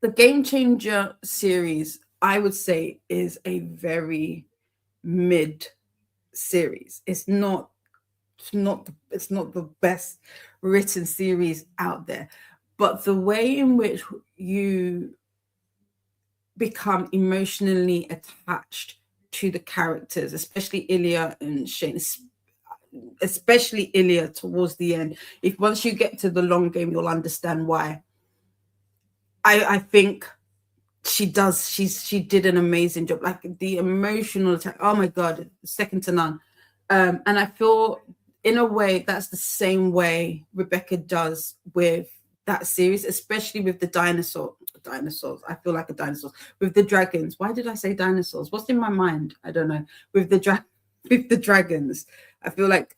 The Game Changer series, I would say, is a very mid series. It's not the best written series out there, but the way in which you become emotionally attached to the characters, especially Ilya and Shane, especially Ilya towards the end. If once you get to the long game, you'll understand why. I think she did an amazing job. Like the emotional attack. Oh my God, second to none. And I feel in a way that's the same way Rebecca does with that series, especially with the dinosaurs. I feel like a dinosaur. With the dragons. Why did I say dinosaurs? What's in my mind? I don't know. With the dragons, I feel like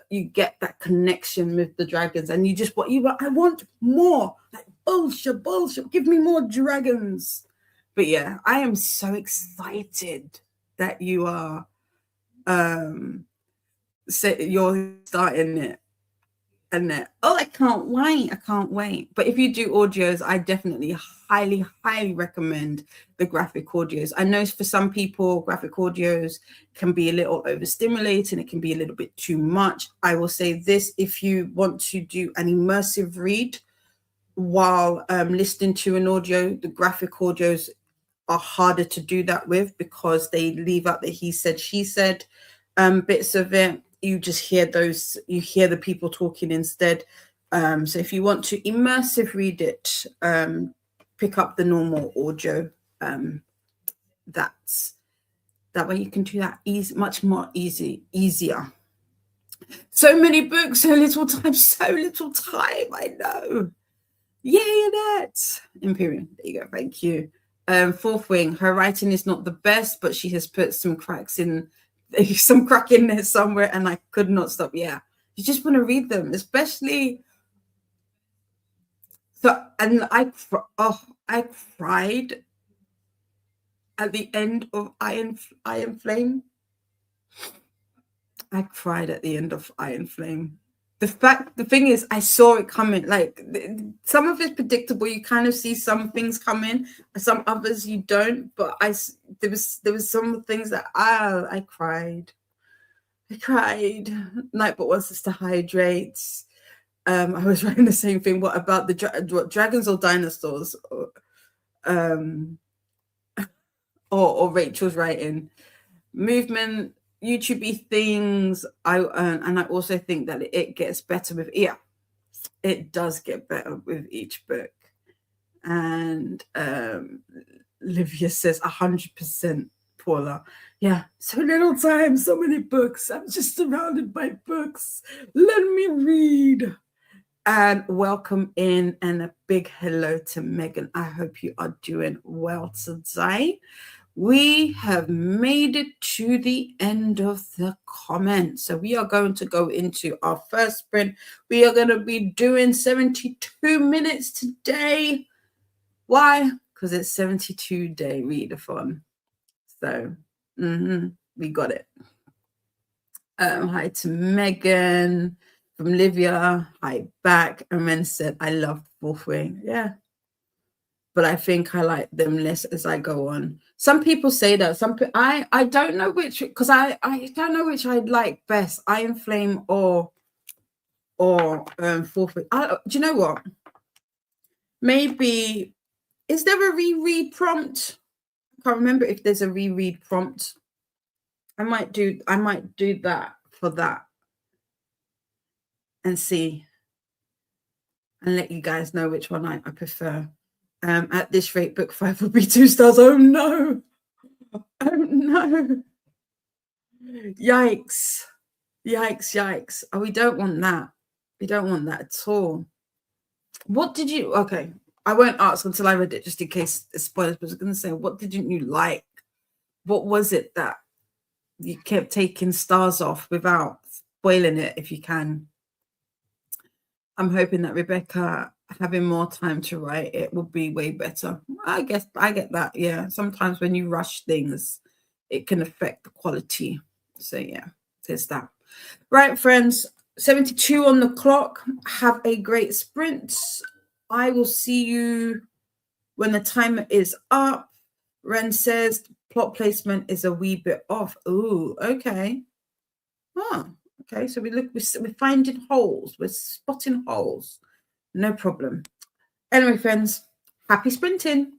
you get that connection with the dragons, and I want more. Like bullshit. Give me more dragons. But yeah, I am so excited that you are you're starting it. And I can't wait. But if you do audios, I definitely highly recommend the graphic audios. I know for some people graphic audios can be a little overstimulating, it can be a little bit too much. I will say this: if you want to do an immersive read while listening to an audio, the graphic audios are harder to do that with because they leave out the he said she said bits of it. You just hear the people talking instead. So if you want to immersive read it, pick up the normal audio. That way you can do that much more easier. So many books, so little time. I know. Yay, that Imperium. There you go. Thank you. Fourth Wing. Her writing is not the best, but she has put some cracks in, some crack in there somewhere, and I could not stop. Yeah, you just want to read them, especially. So, and I cried at the end of Iron Flame. I cried at the end of Iron Flame. The thing is, I saw it coming. Like some of it's predictable. You kind of see some things coming, some others you don't. But there was some things that I cried. I cried. Nightbot wants us to hydrate. I was writing the same thing. What about the dragons or dinosaurs? Um, or Rachel's writing movement, YouTube things. And I also think that it gets better with it does get better with each book. And Livia says 100%, Paula. Yeah, so little time, so many books. I'm just surrounded by books. Let me read. And welcome in, and a big hello to Megan. I hope you are doing well today. We have made it to the end of the comments. So we are going to go into our first sprint. We are going to be doing 72 minutes today. Why? Because it's 72-day readathon. So we got it. Hi to Megan from Livia. Hi back. And then said, I love Fourth Wing. Yeah. But I think I like them less as I go on. Some people say that. I don't know which, because I don't know which I'd like best, Iron Flame or Fourth Wing. Do you know what? Maybe, is there a reread prompt? I can't remember if there's a reread prompt. I might do that for that and see and let you guys know which one I prefer. At this rate, book 5 will be 2 stars. Oh no. Oh no. Yikes. Yikes. Oh, we don't want that. We don't want that at all. What did you, okay, I won't ask until I read it just in case it's spoilers, but I was going to say, what didn't you like? What was it that you kept taking stars off without spoiling it if you can? I'm hoping that Rebecca having more time to write it will be way better. I guess I get that. Yeah. Sometimes when you rush things, it can affect the quality. So yeah, there's that. Right, friends, 72 on the clock. Have a great sprint. I will see you when the timer is up. Ren says plot placement is a wee bit off. Ooh, okay. Okay. So we're finding holes. We're spotting holes. No problem. Anyway, friends, happy sprinting.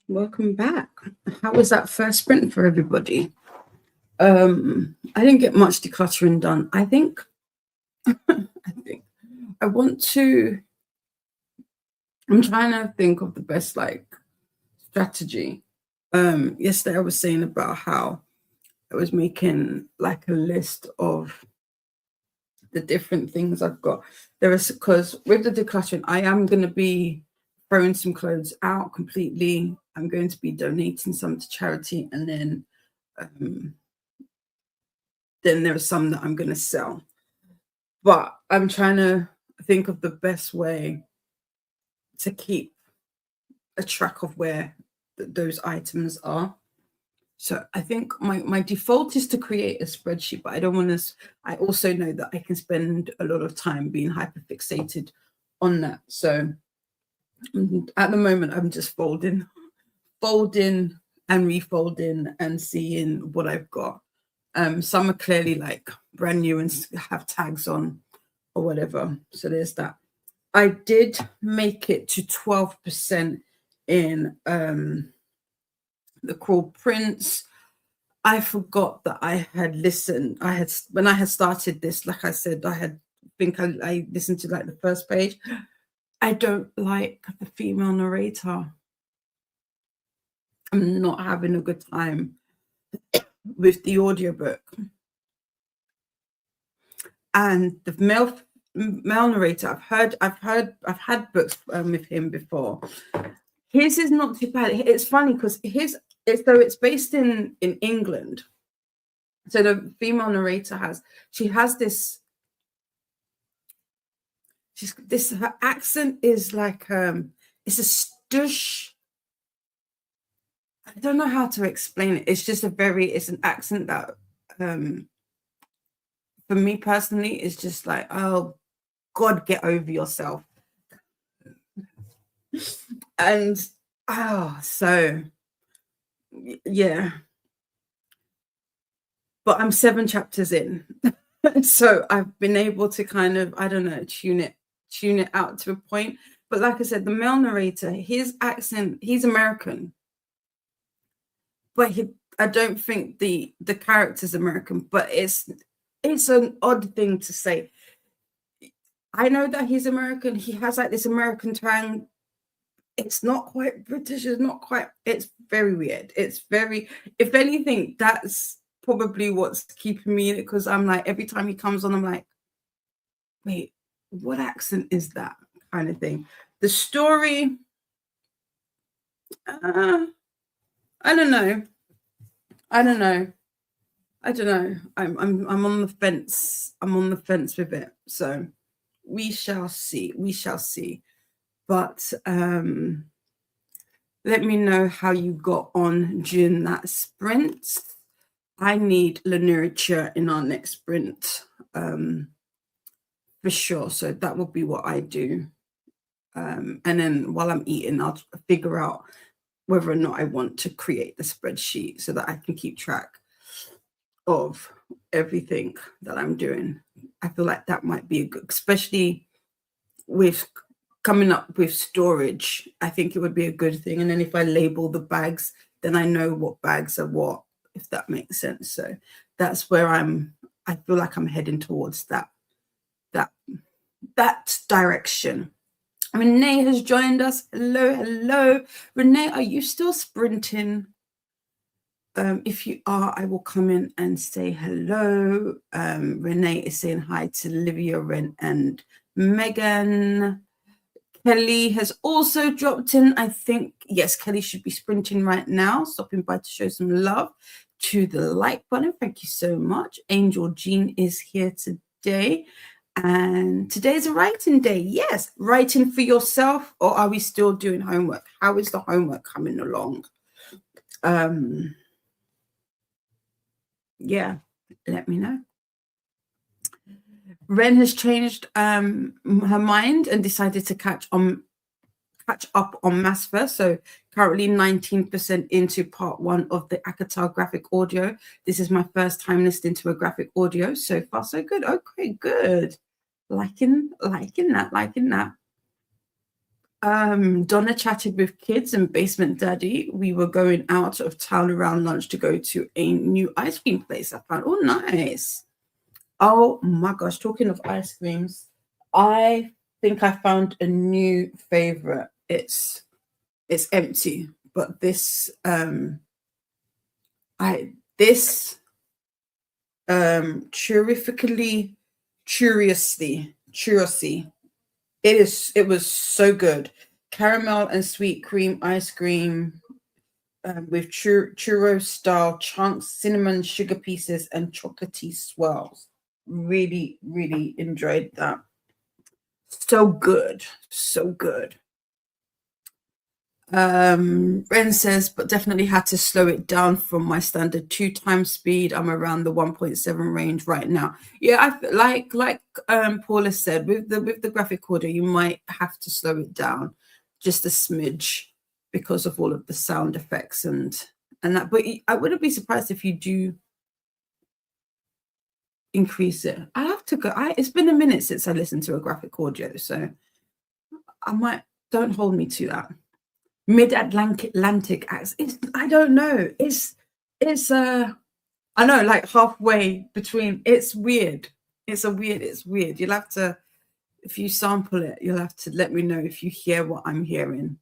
Welcome back. How was that first sprint for everybody? I didn't get much decluttering done. I think I want to. I'm trying to think of the best strategy. Yesterday I was saying about how I was making a list of the different things I've got. There is, because with the decluttering, I am going to be throwing some clothes out completely. I'm going to be donating some to charity, and then there are some that I'm going to sell. But I'm trying to think of the best way to keep a track of where those items are. So I think my default is to create a spreadsheet, but I don't want to. I also know that I can spend a lot of time being hyperfixated on that. So at the moment, I'm just folding and refolding and seeing what I've got. Some are clearly brand new and have tags on or whatever. So there's that. I did make it to 12% in the Cruel Prince. I forgot that I had listened. When I had started this, like I said, I listened to the first page. I don't like the female narrator. I'm not having a good time with the audiobook. And the male narrator, I've had books with him before. His is not too bad. It's funny because it's based in England. So the female narrator has this. Her accent is it's a stush. I don't know how to explain it. It's just it's an accent that for me personally is just oh God, get over yourself. And so yeah. But I'm 7 chapters in. So I've been able to kind of, I don't know, tune it out to a point. But like I said, the male narrator, his accent, he's American. But I don't think the character's American, but it's an odd thing to say. I know that he's American. He has this American twang. It's not quite British. It's very weird. It's very, if anything, that's probably what's keeping me in it, because I'm every time he comes on, I'm like, wait, what accent is that, kind of thing. The story, I don't know. I'm on the fence. I'm on the fence with it. So we shall see. But let me know how you got on during that sprint. I need literature in our next sprint for sure. So that will be what I do. And then while I'm eating, I'll figure out whether or not I want to create the spreadsheet so that I can keep track of everything that I'm doing. I feel like that might be a good, especially with coming up with storage. I think it would be a good thing. And then if I label the bags, then I know what bags are what, if that makes sense. So that's where I feel like I'm heading towards that direction. Renee has joined us. Hello. Renee, are you still sprinting? If you are, I will come in and say hello. Renee is saying hi to Livia, Ren, and Megan. Kelly has also dropped in. I think, yes, Kelly should be sprinting right now, stopping by to show some love to the like button. Thank you so much. Angel Jean is here today. And today's a writing day. Yes, writing for yourself, or are we still doing homework? How is the homework coming along? Yeah, let me know. Ren has changed her mind and decided to catch up on Maths First. So currently 19% into part 1 of the Akatar graphic audio. This is my first time listening to a graphic audio. So far, so good. Okay, good. Liking that. Donna chatted with kids and Basement Daddy. We were going out of town around lunch to go to a new ice cream place I found. Oh, nice. Oh my gosh, talking of ice creams, I think I found a new favorite. It's empty, but this terrifically curiously it was so good. Caramel and sweet cream ice cream with churro style chunks, cinnamon sugar pieces, and chocolatey swirls. Really, really enjoyed that. So good. So good. Ren says, but definitely had to slow it down from my standard 2 times speed. I'm around the 1.7 range right now. Yeah, like Paula said, with the graphic audio, you might have to slow it down just a smidge because of all of the sound effects and that. But I wouldn't be surprised if you do increase it. I have to go. It's been a minute since I listened to a graphic audio, so I might. Don't hold me to that. Mid-Atlantic accent. I don't know. It's I know, like halfway between. It's weird. It's weird. You'll have to, if you sample it, you'll have to let me know if you hear what I'm hearing.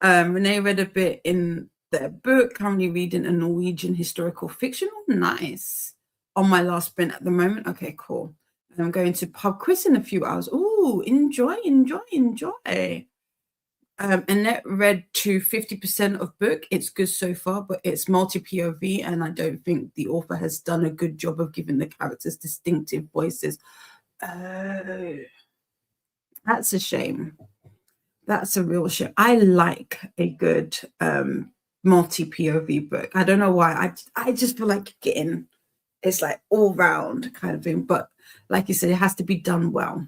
Renee read a bit in their book, currently reading a Norwegian historical fiction. Oh, nice. On my last sprint at the moment. Okay, cool. And I'm going to pub quiz in a few hours. Oh, enjoy. Annette read to 50% of book. It's good so far, but it's multi-POV, and I don't think the author has done a good job of giving the characters distinctive voices. Oh, that's a shame. That's a real shame. I like a good multi-POV book. I don't know why. I just feel like getting it's like all round kind of thing. But like you said, it has to be done well.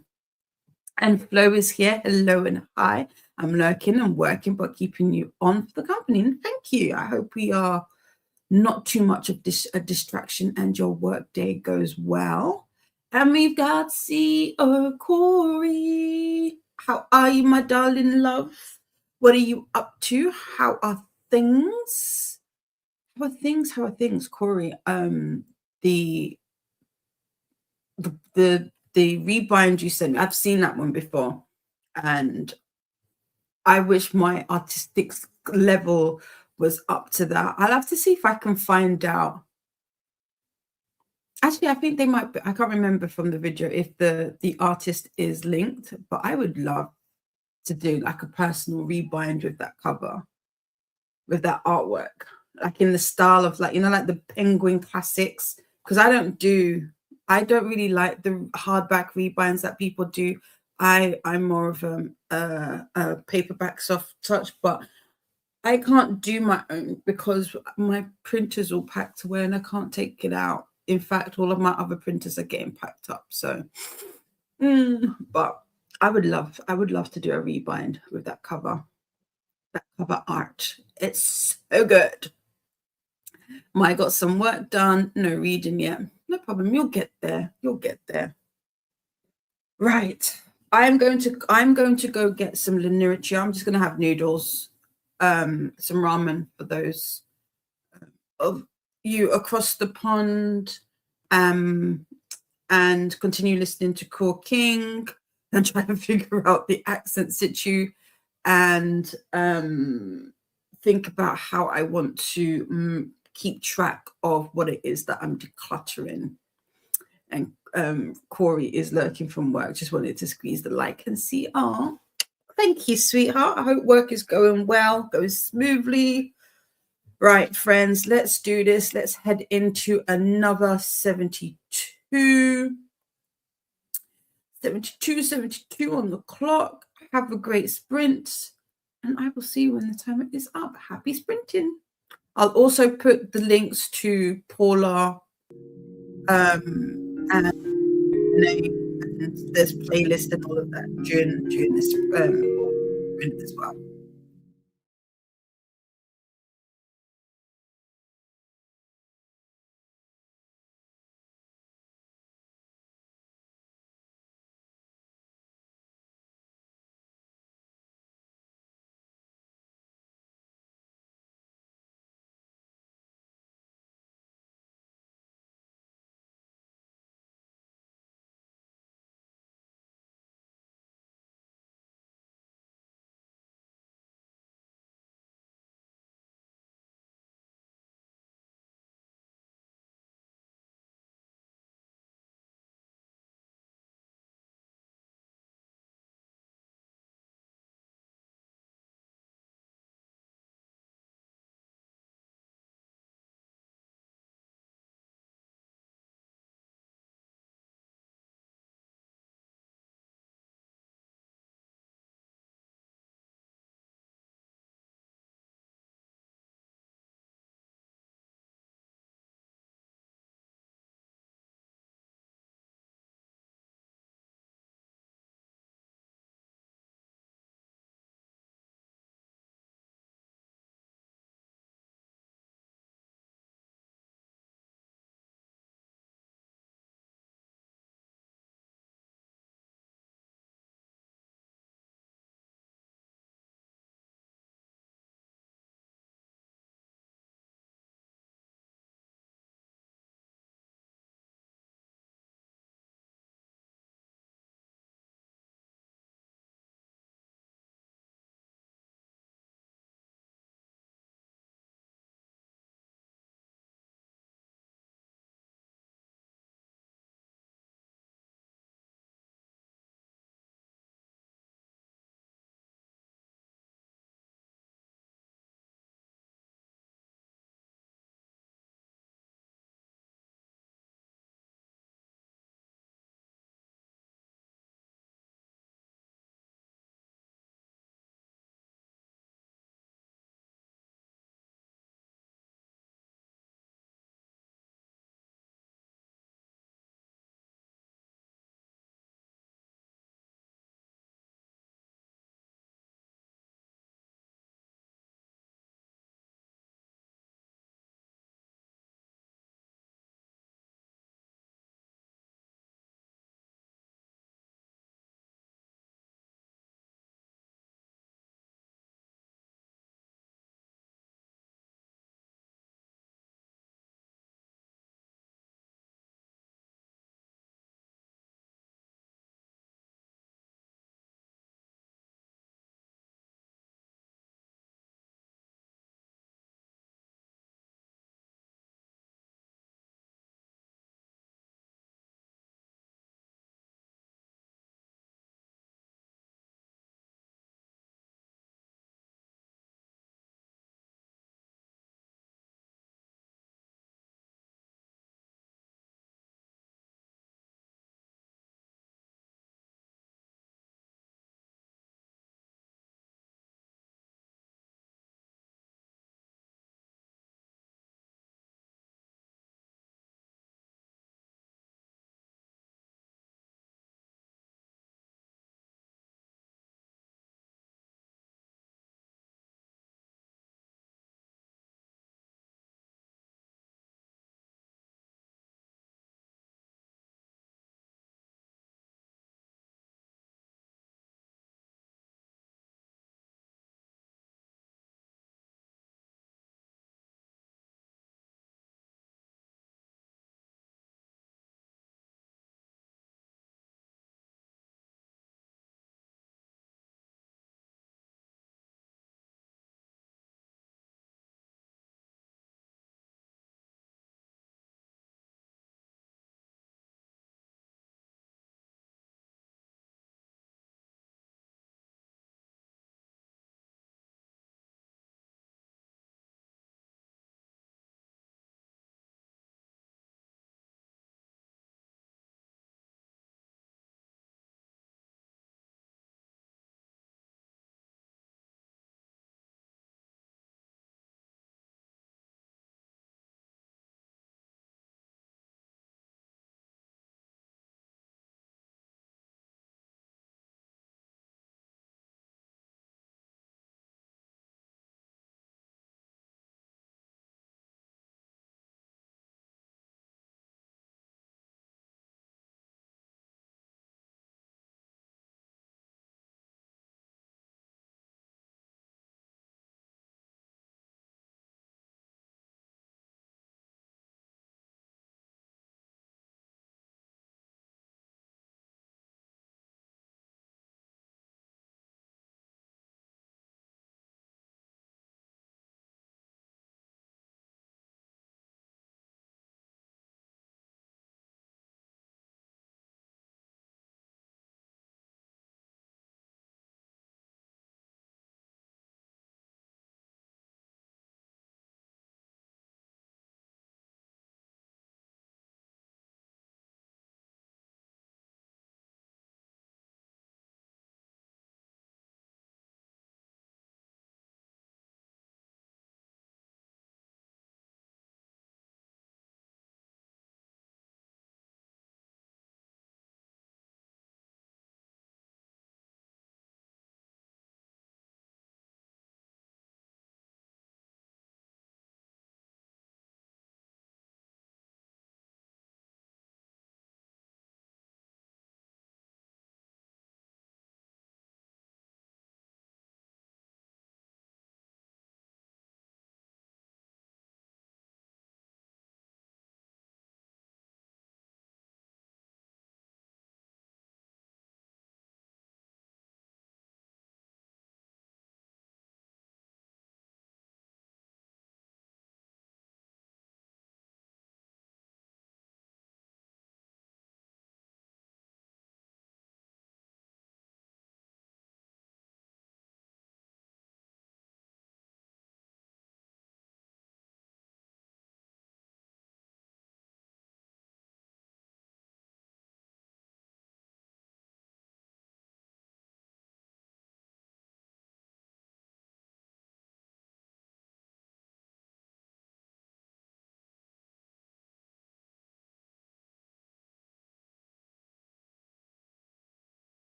And Flo is here. Hello and hi. I'm lurking and working, but keeping you on for the company. And thank you. I hope we are not too much of a distraction and your work day goes well. And we've got CEO Corey. How are you, my darling love? What are you up to? How are things? How are things, Corey? The rebind you sent me, I've seen that one before, and I wish my artistic level was up to that. I'll have to see if I can find out. Actually, I think they might be. I can't remember from the video if the artist is linked, but I would love to do like a personal rebind with that cover, with that artwork, like in the style of like, like the Penguin classics. Because I don't really like the hardback rebinds that people do. I'm more of a paperback soft touch, but I can't do my own because my printer's all packed away and I can't take it out. In fact, all of my other printers are getting packed up. So, but I would love to do a rebind with that cover art. It's so good. I got some work done. No reading yet. No problem. You'll get there. Right. I'm going to go get some literature. I'm just going to have noodles, some ramen for those of you across the pond, and continue listening to Core King and try to figure out the accent situ and think about how I want to keep track of what it is that I'm decluttering. And Corey is lurking from work. Just wanted to squeeze the like and see. Oh, thank you, sweetheart. I hope work is going well, goes smoothly. Right, friends, let's do this. Let's head into another 72. 72 on the clock. Have a great sprint. And I will see you when the timer is up. Happy sprinting. I'll also put the links to Paula and there's playlist and all of that during this sprint as well.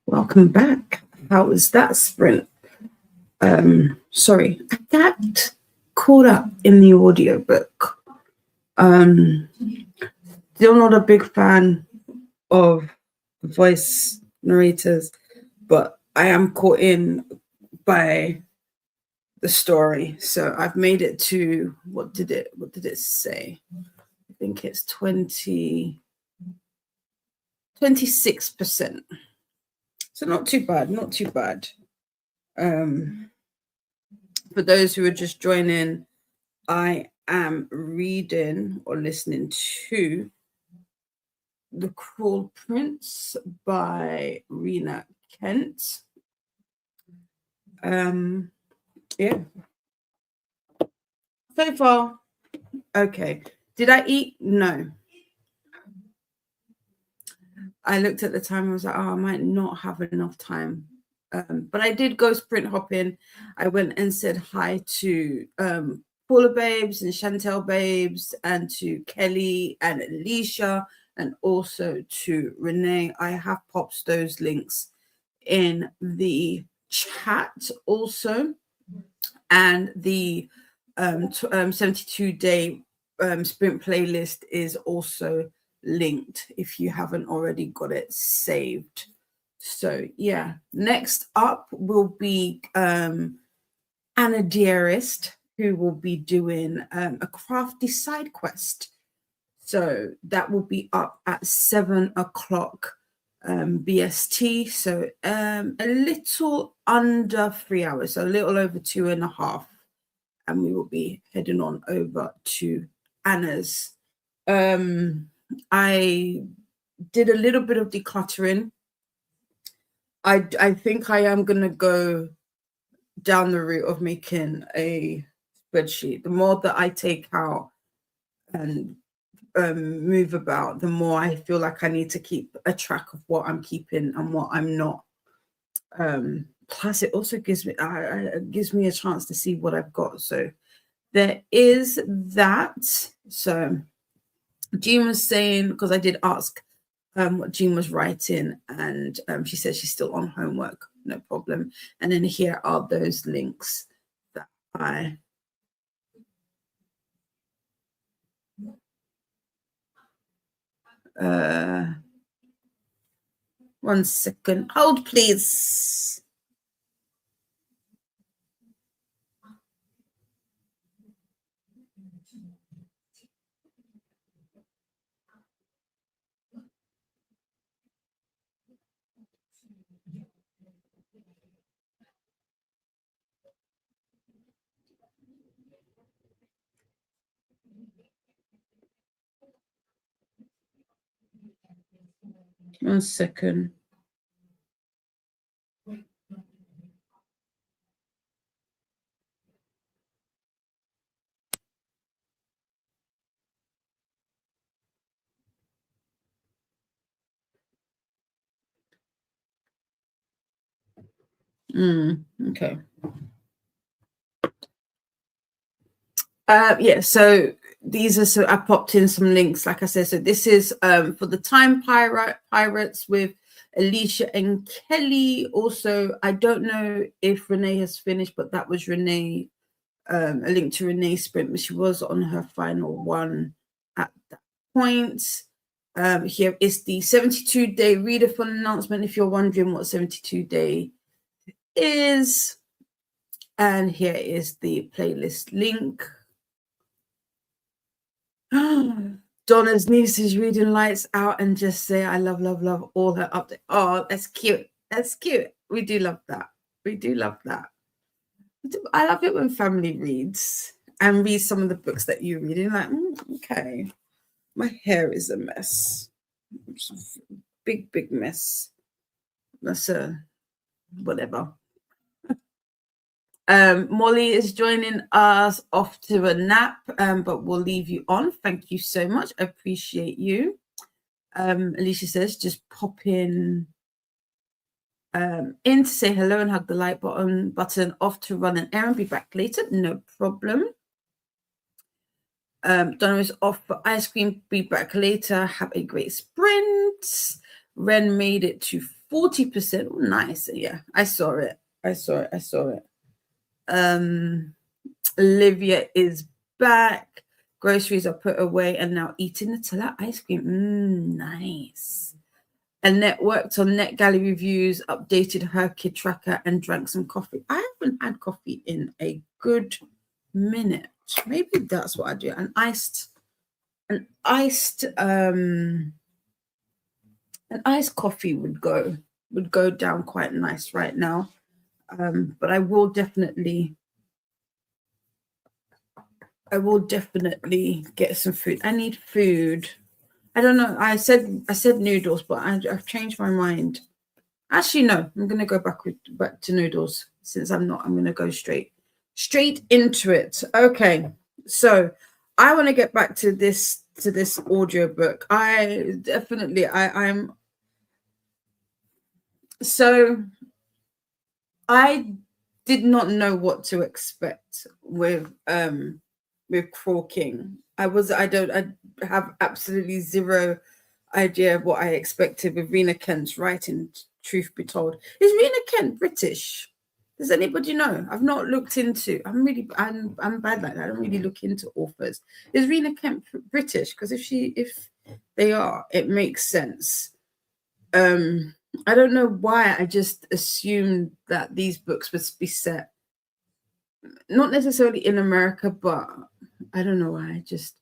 Welcome back. How was that sprint? Sorry, I got caught up in the audiobook. Still not a big fan of voice narrators, but I am caught in by the story. So I've made it to what did it say? I think it's 26%. So not too bad, not too bad. For those who are just joining, I am reading or listening to The Cruel Prince by Rena Kent. Yeah. So far, okay. Did I eat? No. I looked at the time and was like, oh, I might not have enough time. But I did go sprint hopping. I went and said hi to Paula Babes and Chantel Babes and to Kelly and Alicia and also to Renee. I have popped those links in the chat also. And the 72-day sprint playlist is also linked if you haven't already got it saved. So yeah, next up will be Anna Dearest, who will be doing a crafty side quest. So that will be up at 7 o'clock BST. So a little under 3 hours, so a little over 2.5. And we will be heading on over to Anna's. I did a little bit of decluttering. I think I am going to go down the route of making a spreadsheet. The more that I take out and move about, the more I feel like I need to keep a track of what I'm keeping and what I'm not. Plus, it also gives me a chance to see what I've got. So there is that. So Jean was saying, because I did ask what Jean was writing, and she said she's still on homework, no problem. And then here are those links that I one second, hold please. One second. Okay. Yeah, so these are, so I popped in some links, like I said. So this is for the Time Pirates with Alicia and Kelly. Also, I don't know if Renee has finished, but that was Renee, a link to Renee's sprint, but she was on her final one at that point. Here is the 72-day readathon announcement, if you're wondering what 72-day is. And here is the playlist link. Donna's niece is reading lights out and just say, I love, love, love all her updates. Oh, that's cute. That's cute. We do love that. We do love that. I love it when family reads and reads some of the books that you read. And like, okay, my hair is a mess. Big, big mess. That's whatever. Molly is joining us off to a nap, but we'll leave you on. Thank you so much. I appreciate you. Alicia says, just pop in to say hello and hug the like button, off to run an errand. Be back later. No problem. Donna is off for ice cream. Be back later. Have a great sprint. Ren made it to 40%. Oh, nice. Yeah, I saw it. I saw it. Olivia is back. Groceries are put away and now eating Nutella ice cream. Nice. Annette worked on NetGalley reviews, updated her kid tracker, and drank some coffee. I haven't had coffee in a good minute. Maybe that's what I do. An iced coffee would go down quite nice right now. But I will definitely get some food. I need food. I don't know. I said noodles, but I've changed my mind. Actually, no. I'm gonna go back to noodles since I'm not. I'm gonna go straight into it. Okay. So I want to get back to this audiobook. I'm so I did not know what to expect with Crawl King. I have absolutely zero idea of what I expected with Rena Kent's writing, truth be told. Is Rena Kent British? Does anybody know? I've not looked into. I'm bad like that. I don't really look into authors. Is Rena Kent British? Because if they are, it makes sense. I don't know why I just assumed that these books would be set not necessarily in America, but I don't know why. Just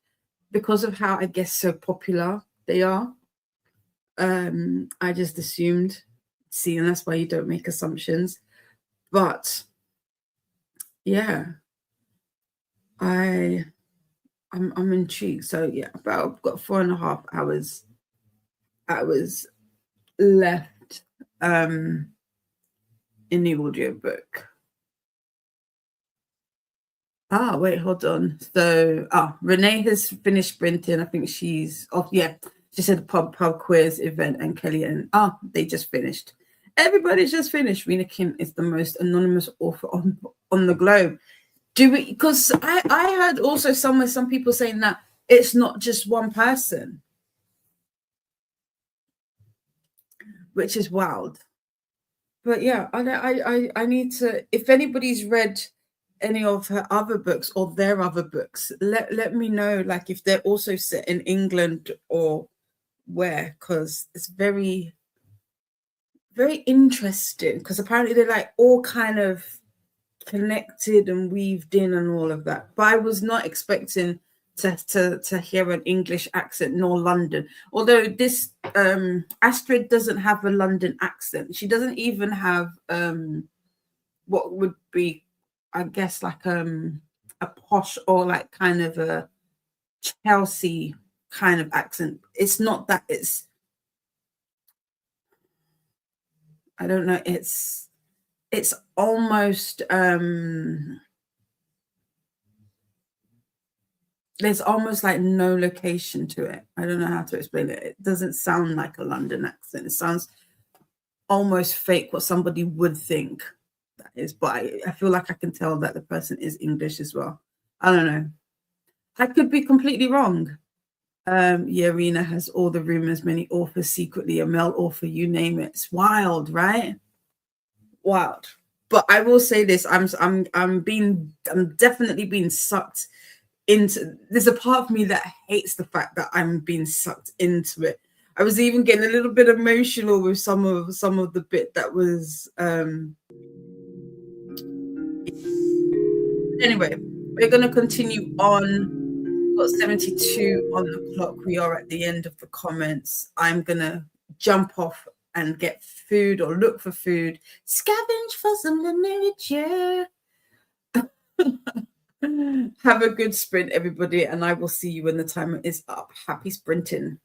because of how I guess so popular they are. I just assumed. See, and that's why you don't make assumptions. But yeah, I'm intrigued. So yeah, I've got 4.5 hours left in the audiobook. Wait, hold on. So Renee has finished sprinting. I think she's off. Yeah, she said pub quiz event, and Kelly and they just finished. Everybody's just finished. Rena Kim is the most anonymous author on the globe. Because I heard also some people saying that it's not just one person, which is wild. But yeah, I need to. If anybody's read any of her other books or their other books, let me know. Like if they're also set in England or where, because it's very very interesting. Because apparently they're like all kind of connected and weaved in and all of that. But I was not expecting to hear an English accent nor London. Although this Astrid doesn't have a London accent. She doesn't even have what would be, I guess, like a posh or like kind of a Chelsea kind of accent. It's not that. It's, I don't know. It's almost there's almost like no location to it. I don't know how to explain it. It doesn't sound like a London accent. It sounds almost fake, what somebody would think that is. But I feel like I can tell that the person is English as well. I don't know. I could be completely wrong. Yeah, Rena has all the rumors, many authors secretly, a male author, you name it. It's wild, right? Wild. But I will say this: I'm definitely being sucked into. There's a part of me that hates the fact that I'm being sucked into it. I was even getting a little bit emotional with some of the bit that was. Anyway, we're going to continue on. We've got 72 on the clock. We are at the end of the comments. I'm going to jump off and get food or look for food. Scavenge for some literature. Have a good sprint, everybody, and I will see you when the timer is up. Happy sprinting.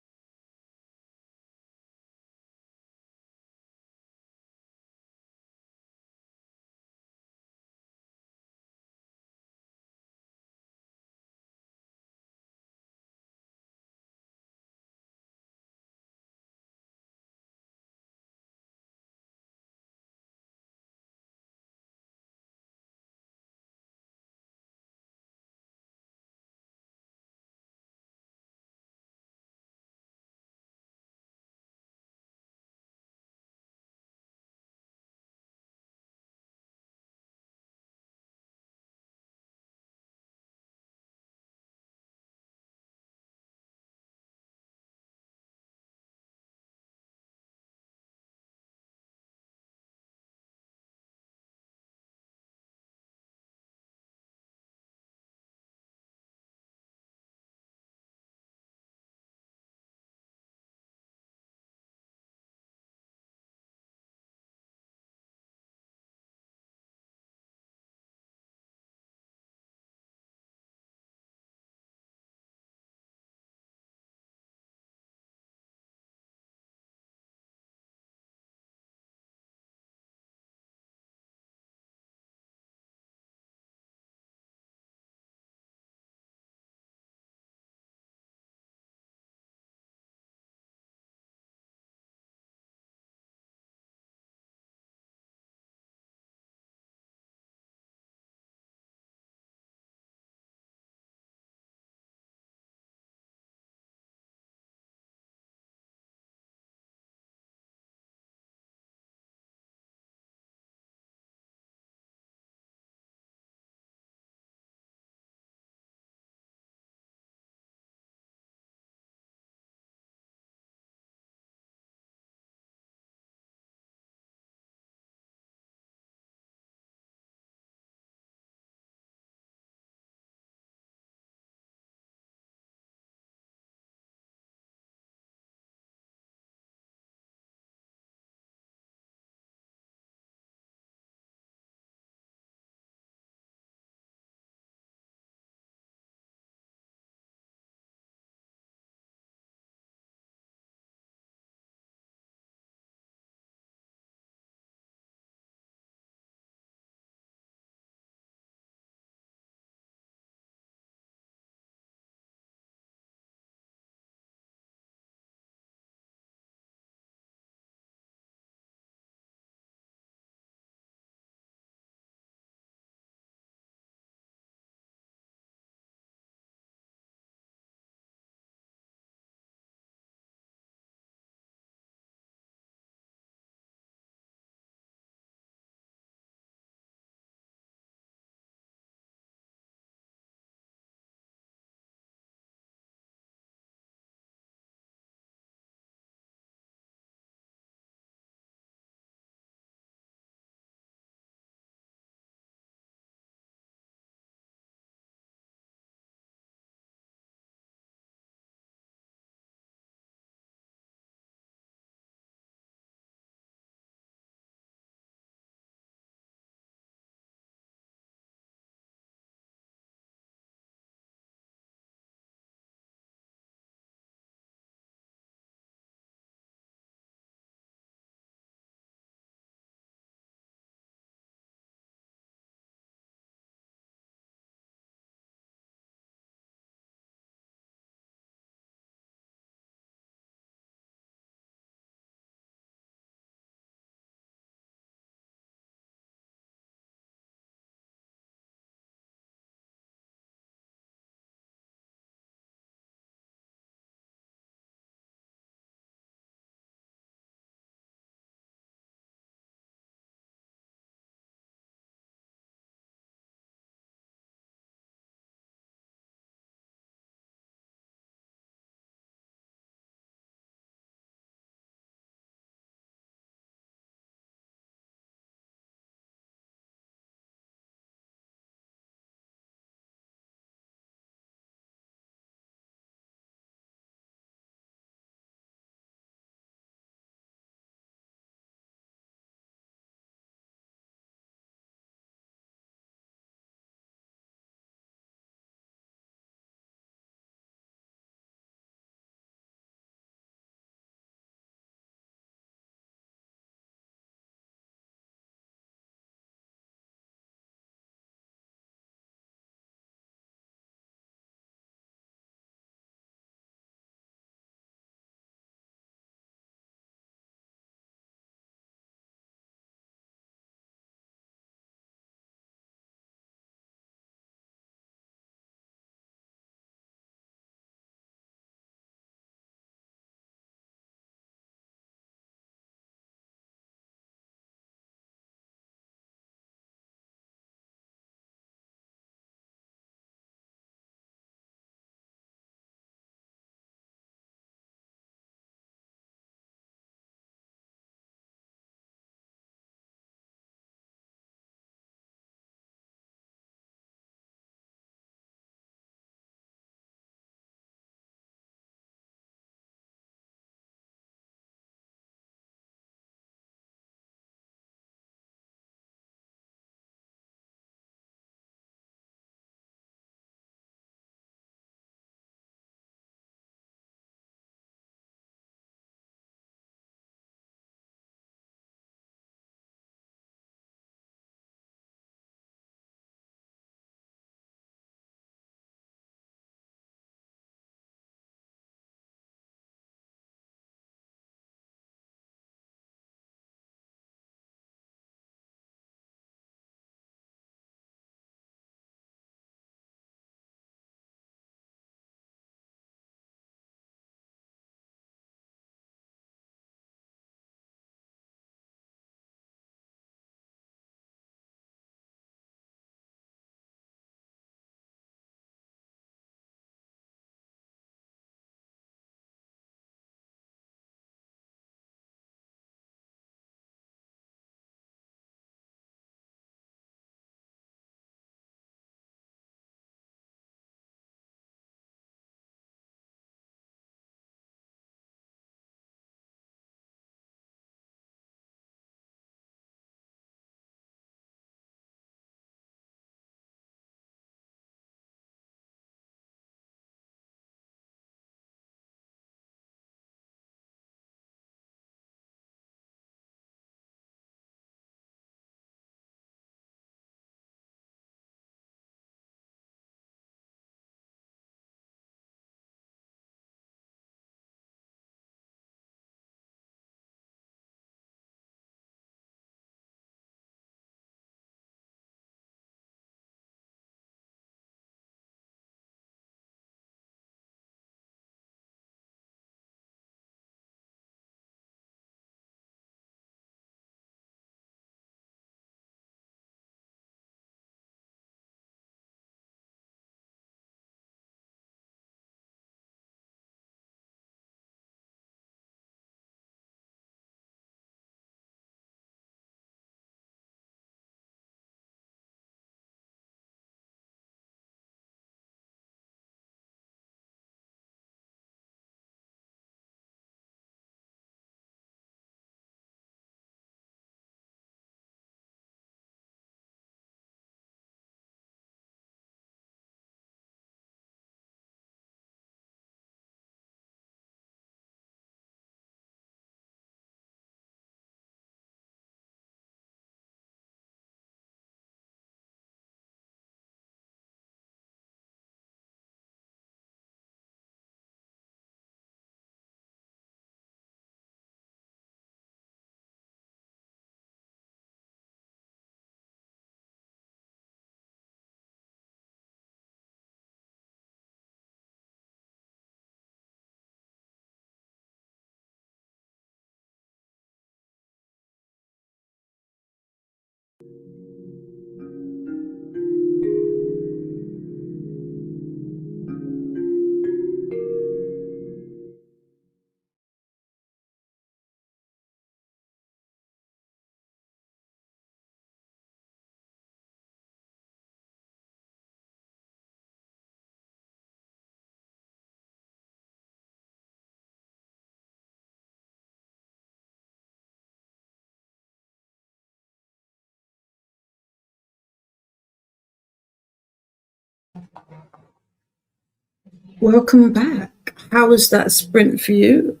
Welcome back. How was that sprint for you?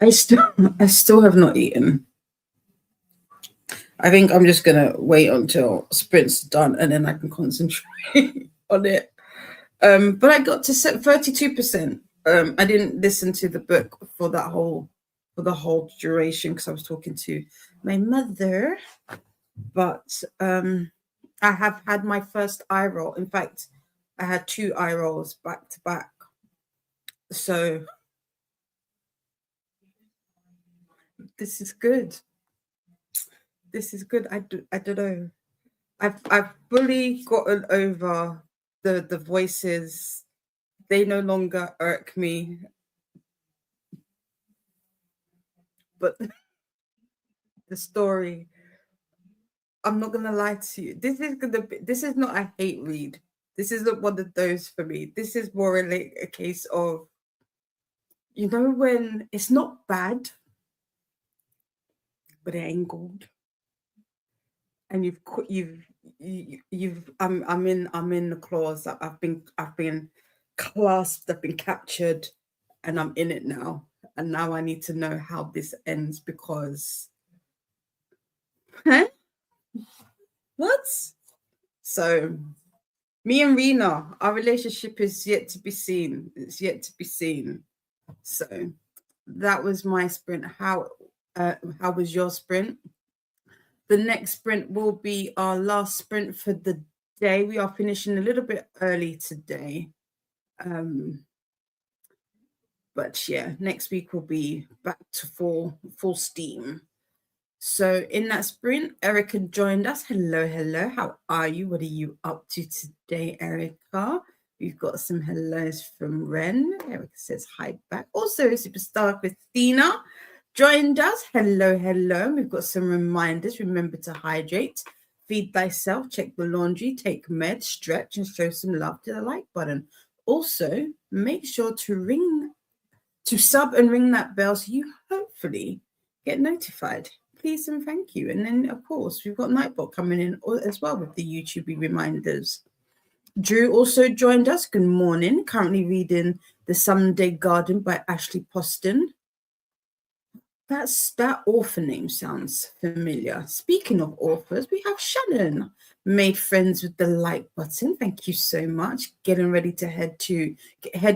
I still have not eaten. I think I'm just gonna wait until sprint's done and then I can concentrate on it. But I got to 32%. I didn't listen to the book for the whole duration because I was talking to my mother. But I have had my first eye roll. In fact, I had 2 eye rolls back to back. So this is good. This is good. I don't know. I've fully gotten over the voices. They no longer irk me. But the story, I'm not gonna lie to you. This is not a hate read. This isn't one of those for me. This is more like a case of, you know, when it's not bad, but it ain't good. And I'm in the claws. I've been clasped, I've been captured, and I'm in it now. And now I need to know how this ends because what? So me and Rena, our relationship is yet to be seen. It's yet to be seen. So that was my sprint. How was your sprint? The next sprint will be our last sprint for the day. We are finishing a little bit early today. But yeah, next week will be back to full steam. So in that sprint, Erica joined us. Hello. How are you? What are you up to today, Erica? We've got some hellos from Ren. Erica says hi back. Also, Superstar Christina joined us. Hello. We've got some reminders. Remember to hydrate, feed thyself, check the laundry, take meds, stretch, and show some love to the like button. Also, make sure to sub and ring that bell so you hopefully get notified. Please and thank you. And then, of course, we've got Nightbot coming in as well with the YouTube reminders. Drew also joined us. Good morning. Currently reading The Sunday Garden by Ashley Poston. That author name sounds familiar. Speaking of authors, we have Shannon. Made friends with the like button. Thank you so much. Getting ready to head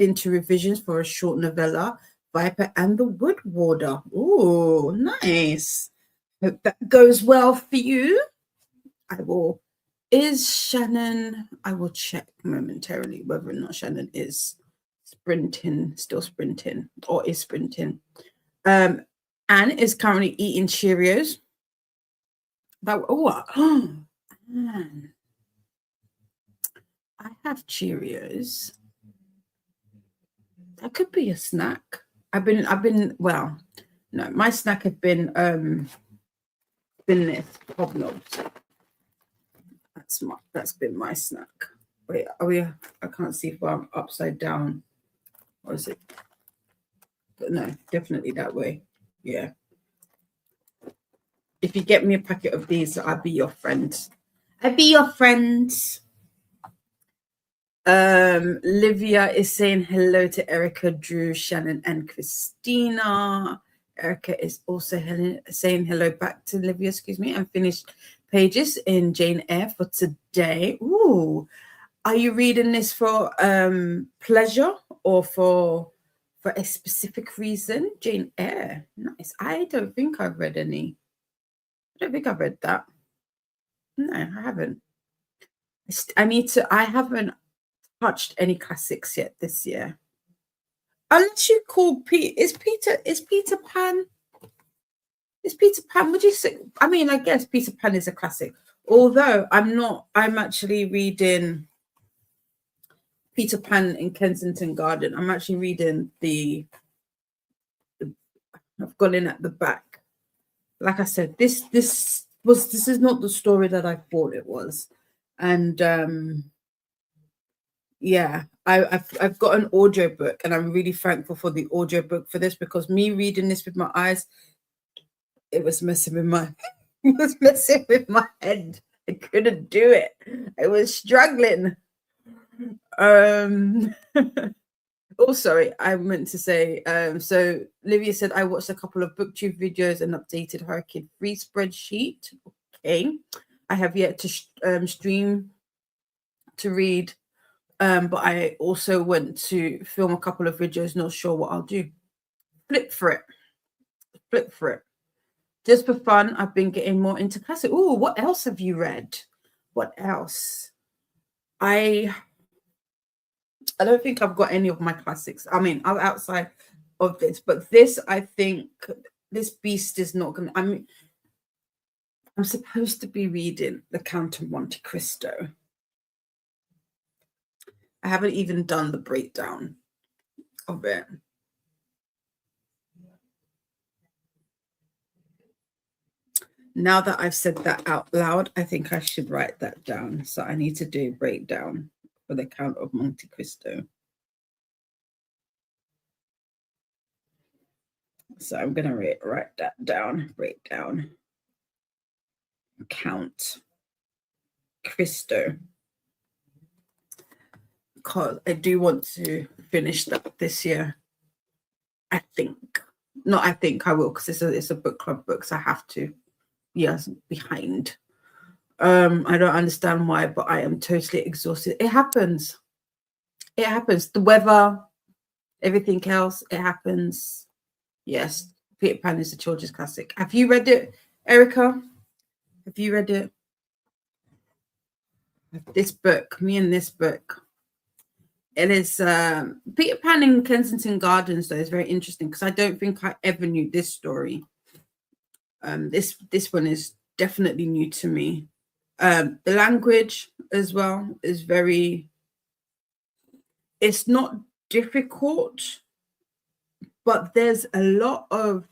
into revisions for a short novella, Viper and the Wood Warder. Oh, nice. Hope that goes well for you. Is Shannon, I will check momentarily whether or not Shannon is still sprinting, or is sprinting. Anne is currently eating Cheerios. Anne. I have Cheerios. That could be a snack. Well, no, my snack had been this hobnobs. That's been my snack. Wait, I can't see if I'm upside down. Or is it? But no, definitely that way. Yeah. If you get me a packet of these, I'll be your friend. Livia is saying hello to Erica, Drew, Shannon, and Christina. Erica is also saying hello back to Livia, and finished pages in Jane Eyre for today. Ooh, are you reading this for pleasure or for a specific reason? Jane Eyre, nice. I don't think I've read any. I don't think I've read that. No, I haven't. I haven't touched any classics yet this year. Unless you call is Peter Pan? Is Peter Pan, would you say? I mean, I guess Peter Pan is a classic. Although I'm actually reading Peter Pan in Kensington Garden. I'm actually reading I've gone in at the back. Like I said, this is not the story that I thought it was. And yeah, I've got an audiobook, and I'm really thankful for the audiobook for this, because me reading this with my eyes, it was messing with my head. I couldn't do it. I was struggling. Oh, sorry, I meant to say, so Livia said, I watched a couple of booktube videos and updated her kid free spreadsheet. Okay. I have yet to stream to read, but I also went to film a couple of videos, not sure what I'll do. Flip for it. Just for fun, I've been getting more into classic. Oh, what else have you read? What else? I don't think I've got any of my classics. I mean, I'm outside of this, but this, I think, this beast is not going to. I'm supposed to be reading The Count of Monte Cristo. I haven't even done the breakdown of it. Now that I've said that out loud, I think I should write that down. So I need to do a breakdown for The Count of Monte Cristo. So I'm going to write that down. Breakdown. Count Cristo. Because I do want to finish that this year. I think. Not I think I will, because it's a book club book, so I have to. Yes, behind. I don't understand why, but I am totally exhausted. It happens. It happens. The weather, everything else, it happens. Yes, Peter Pan is a children's classic. Have you read it, Erica? Have you read it? This book, me and this book. It is Peter Pan in Kensington Gardens, though, is very interesting because I don't think I ever knew this story. This one is definitely new to me. The language as well is very, it's not difficult, but there's a lot of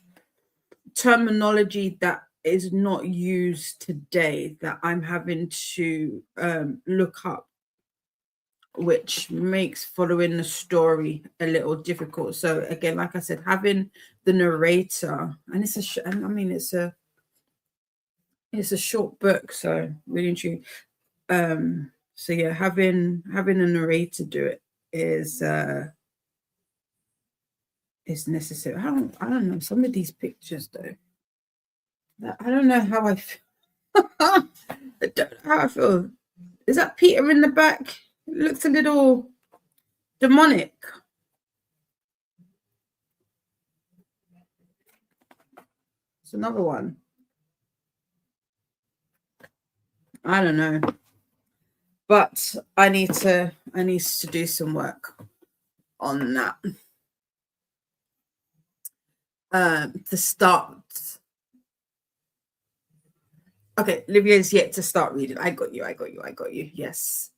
terminology that is not used today that I'm having to look up, which makes following the story a little difficult. So again, like I said, having the narrator, and it's a short book, so really true. So yeah, having a narrator do it is necessary. I don't know, some of these pictures though, I don't know how I feel. I don't know how I feel. Is that Peter in the back? It looks a little demonic. It's another one. I don't know. But I need to do some work on that. To start. Okay, Livia's yet to start reading. I got you. Yes.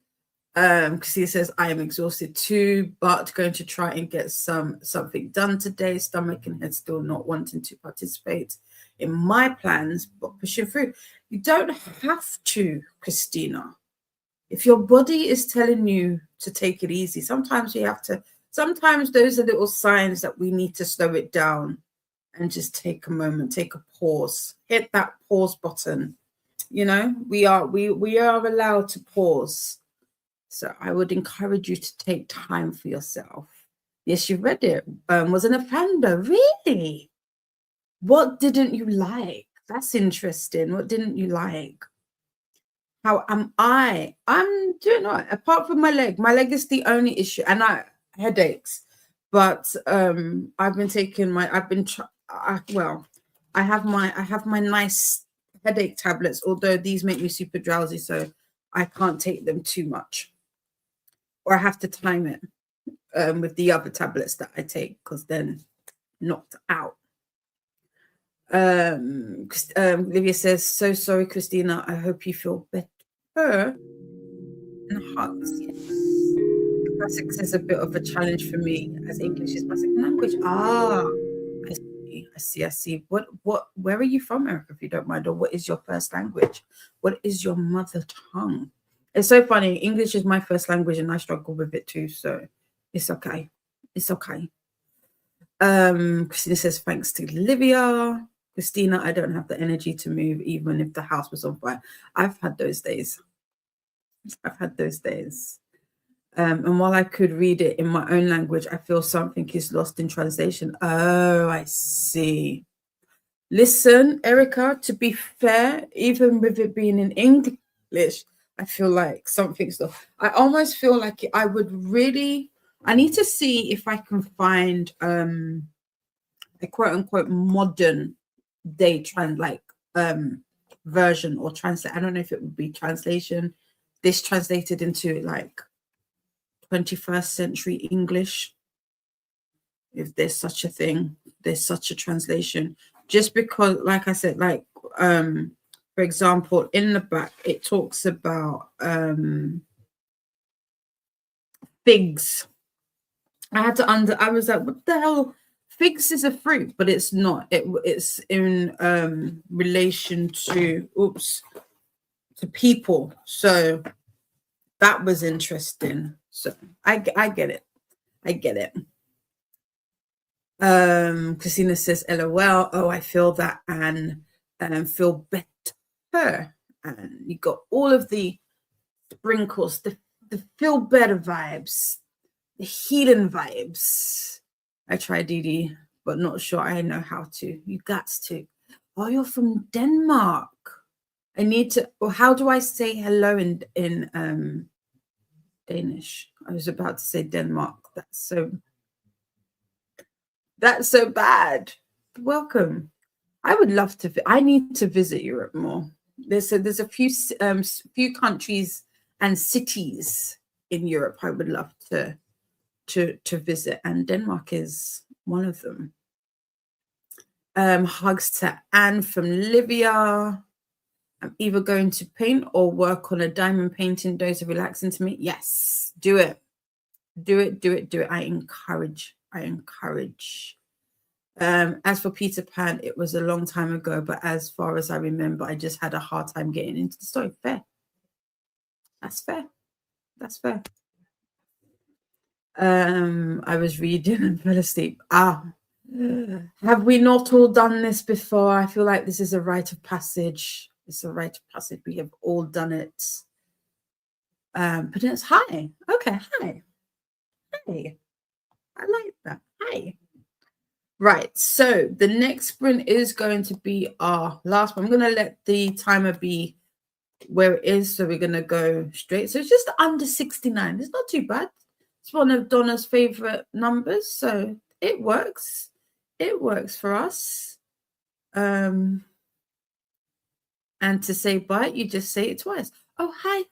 Because he says, I am exhausted too, but going to try and get something done today. Stomach and head still not wanting to participate in my plans, but pushing through. You don't have to, Christina. If your body is telling you to take it easy, sometimes you have to. Sometimes those are little signs that we need to slow it down and just take a moment, take a pause, hit that pause button. You know, we are allowed to pause. So I would encourage you to take time for yourself. Yes, you read it. Was an offender. Really? What didn't you like? That's interesting. What didn't you like? How am I? I'm doing all right. Apart from my leg. My leg is the only issue. And headaches. But I've been taking I have my nice headache tablets, although these make me super drowsy, so I can't take them too much. Or I have to time it with the other tablets that I take, because then knocked out. Livia says, so sorry, Christina. I hope you feel better. And hugs. Yes. Classics is a bit of a challenge for me, as English is my second language. I see. Where are you from, Erica, if you don't mind? Or what is your first language? What is your mother tongue? It's so funny. English is my first language and I struggle with it too. So it's okay. It's okay. Christina says, thanks to Livia. Christina, I don't have the energy to move even if the house was on fire. I've had those days. And while I could read it in my own language, I feel something is lost in translation. Oh, I see. Listen, Erica, to be fair, even with it being in English, I feel like something's lost. I almost feel like I would really, I need to see if I can find a quote unquote modern day version or translate. I don't know if it would be translation. This translated into like 21st century English, if there's such a thing, there's such a translation. Just because, like I said, like for example, in the back it talks about figs. I was like, what the hell? Figs is a fruit, but it's not. It's in relation to to people. So that was interesting. So I get it. I get it. Christina says, LOL. Oh, I feel that, and feel better. And you got all of the sprinkles, the feel better vibes, the healing vibes. I tried DD, but not sure I know how to. You got to. Oh, you're from Denmark. I need to. Well, how do I say hello in Danish? I was about to say Denmark. That's so bad. Welcome. I would love to. I need to visit Europe more. There's a few countries and cities in Europe I would love to visit, and Denmark is one of them. Hugs to Anne from Livia. I'm either going to paint or work on a diamond painting. Those are relaxing to me. Yes, do it. Do it, do it, do it. I encourage. As for Peter Pan, it was a long time ago, but as far as I remember, I just had a hard time getting into the story. Fair. That's fair. That's fair. I was reading and fell asleep. Have we not all done this before? I feel like this is a rite of passage. It's a rite of passage. We have all done it. But it's hi. Okay, hi. Hi. I like that. Hi. Right, so the next sprint is going to be our last one. I'm going to let the timer be where it is, so we're going to go straight. So it's just under 69. It's not too bad. It's one of Donna's favorite numbers, so it works. It works for us. And to say bye, you just say it twice. Oh, hi.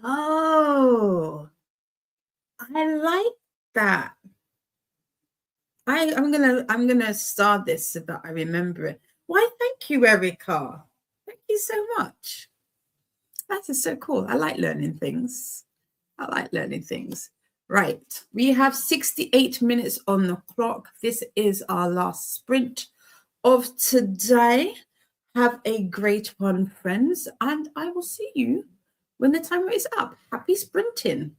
Oh, I like that. I'm gonna start this so that I remember it. Why, thank you, Erica. Thank you so much. That is so cool. I like learning things. Right. We have 68 minutes on the clock. This is our last sprint of today. Have a great one, friends, and I will see you when the timer is up. Happy sprinting.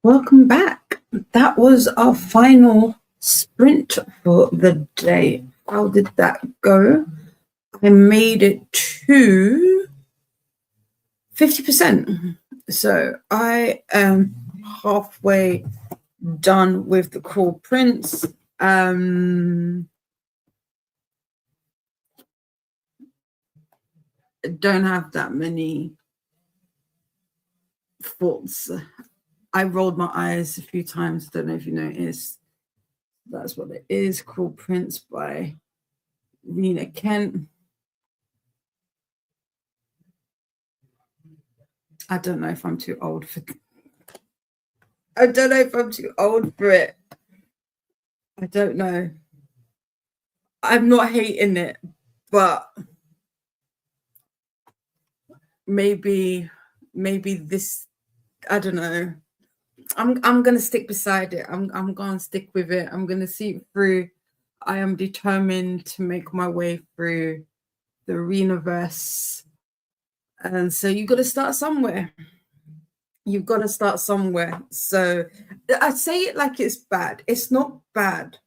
Welcome back. That was our final sprint for the day. How did that go? I made it to 50%. So I am halfway done with the Cruel Prince. I don't have that many thoughts. I rolled my eyes a few times. Don't know if you noticed. That's what it is. Cruel Prince by Nina Kent. I don't know if I'm too old for I don't know if I'm too old for it. I don't know. I'm not hating it, but maybe this, I don't know. I'm gonna stick beside it. I'm gonna stick with it. I'm gonna see it through. I am determined to make my way through the Readathon. And so you gotta start somewhere. You've got to start somewhere. So I say it like it's bad. It's not bad,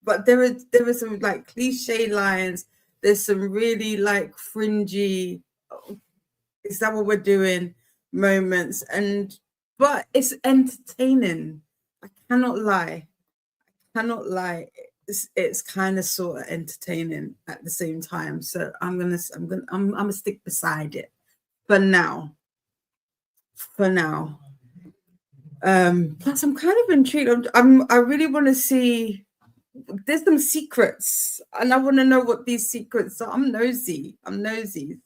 but there are some like cliche lines. There's some really like fringy, is that what we're doing moments, but it's entertaining. I cannot lie. It's kind of sort of entertaining at the same time. So I'm gonna stick beside it for now. Plus I'm kind of intrigued. I really want to see, there's some secrets and I want to know what these secrets are. I'm nosy,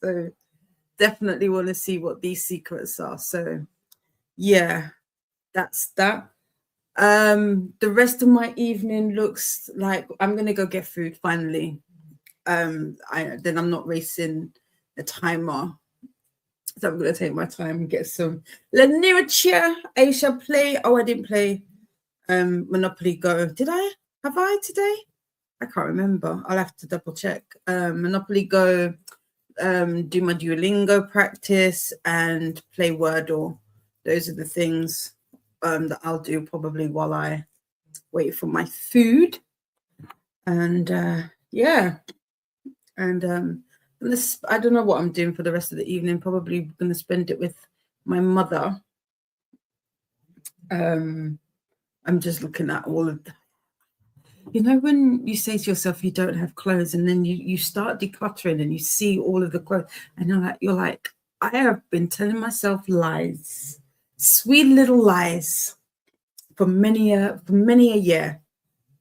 so definitely want to see what these secrets are. So yeah, that's that. The rest of my evening looks like I'm gonna go get food finally. Then I'm not racing the timer. So I'm going to take my time and get some literature. I shall play. Oh, I didn't play Monopoly Go. Did I? Have I today? I can't remember. I'll have to double check. Monopoly Go, do my Duolingo practice and play Wordle. Those are the things that I'll do probably while I wait for my food. And yeah. And I don't know what I'm doing for the rest of the evening. Probably going to spend it with my mother. I'm just looking at all of when you say to yourself you don't have clothes, and then you start decluttering and you see all of the clothes, and you're like, I have been telling myself lies, sweet little lies, for many a year.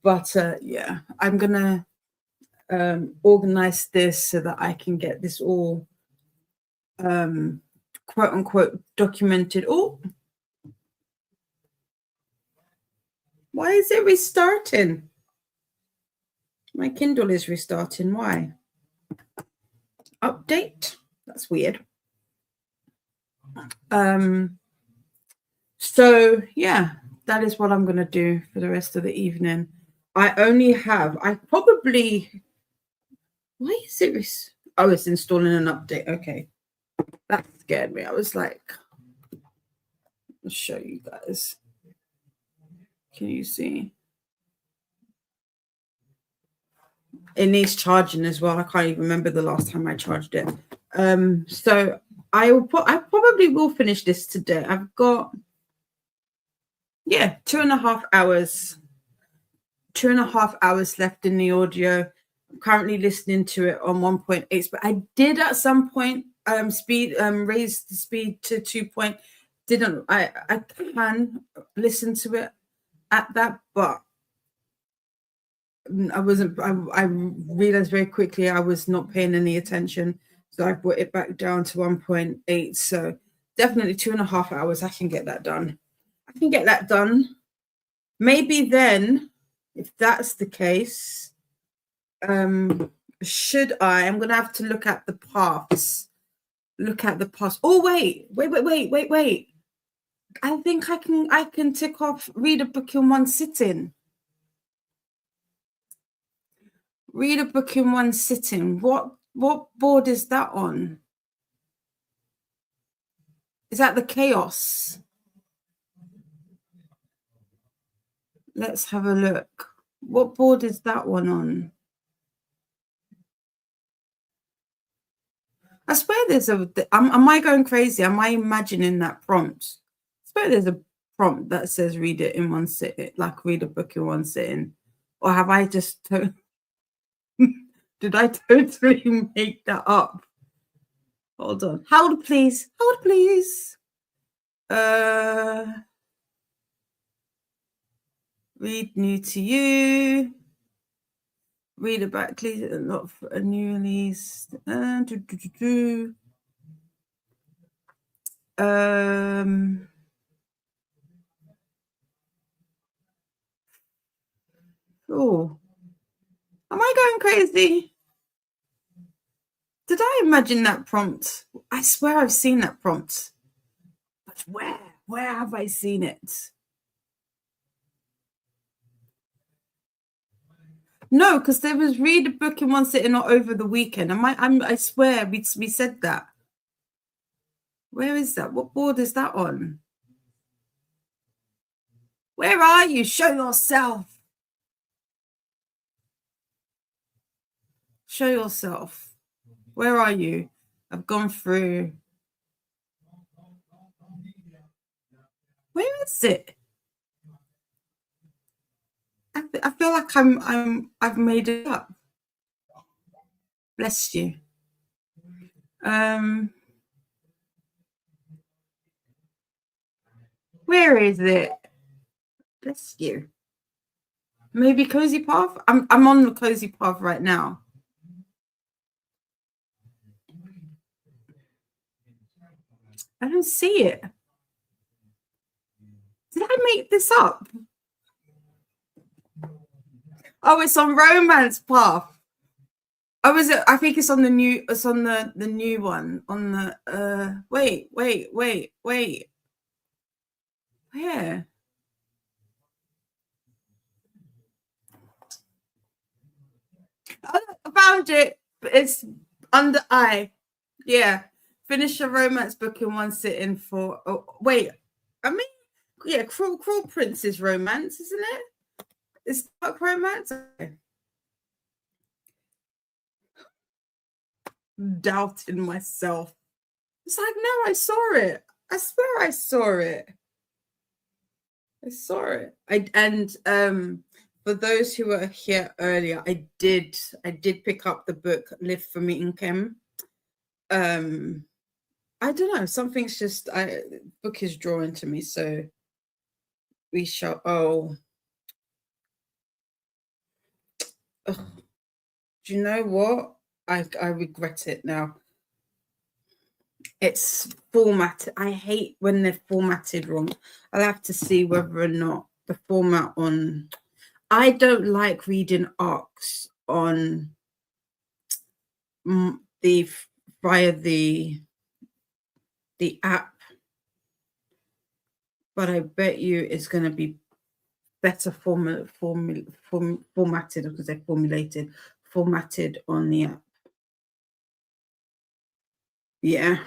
But yeah, I'm gonna organize this so that I can get this all quote unquote documented. Oh, why is it restarting? My Kindle is restarting. Why? Update. That's weird. So yeah, that is what I'm going to do for the rest of the evening. I probably, why is it? Oh, it's installing an update. Okay. That scared me. I was like, I'll show you guys. Can you see? It needs charging as well. I can't even remember the last time I charged it. So I probably will finish this today. I've got 2.5 hours. 2.5 hours left in the audio. I'm currently listening to it on 1.8, but I did at some point raise the speed to 2. Didn't I can listen to it at that, but I wasn't. I realized very quickly I was not paying any attention, so I brought it back down to 1.8. So definitely 2.5 hours. I can get that done. Maybe then, if that's the case, should I'm going to have to look at the paths. Oh, wait. I think I can tick off read a book in one sitting. Read a book in one sitting. What board is that on? Is that the Chaos? Let's have a look. What board is that one on? I swear there's a... Am I going crazy? Am I imagining that prompt? I swear there's a prompt that says read it in one sitting, like read a book in one sitting. Or have I just... Did I totally make that up? Hold on. Hold, please. Hold, please. Read new to you. Read about not for a new release. Oh, am I going crazy? Did I imagine that prompt? I swear I've seen that prompt. But where? Where have I seen it? No, because there was read a book in one sitting or over the weekend. I swear we said that. Where is that? What board is that on? Where are you? Show yourself. Show yourself. Where are you? I've gone through. Where is it? I feel like I've made it up. Bless you. Where is it? Bless you. Maybe Cozy Path? I'm on the Cozy Path right now. I don't see it. Did I make this up? Oh, it's on Romance Path. Oh, is it? I think it's on the new. It's on the new one. On the wait. Where? Oh, I found it. It's under I. Yeah. Finish a romance book in one sitting for. Oh, wait. I mean, yeah, Cruel Prince is romance, isn't it? It's dark romance. Doubting myself. It's like, no, I saw it. I swear I saw it. I saw it. For those who were here earlier, I did pick up the book Live for Me in Chem. I don't know, something's just book is drawing to me, so we shall. Ugh. Do you know what? I regret it now. It's formatted. I hate when they're formatted wrong. I'll have to see whether or not the format on. I don't like reading arcs on via the app, but I bet you it's going to be better formatted because they're formatted on the app. Yeah.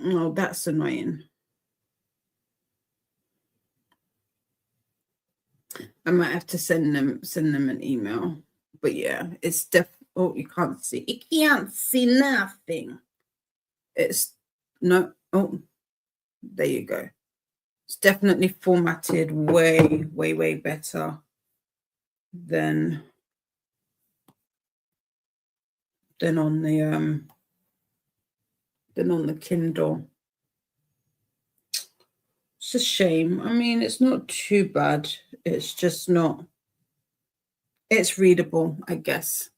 Oh, that's annoying. I might have to send them an email. But yeah, it's oh, you can't see. You can't see nothing. It's no. Oh, there you go. It's definitely formatted way better than on the Kindle. It's a shame. I mean, it's not too bad. It's just not. It's readable, I guess.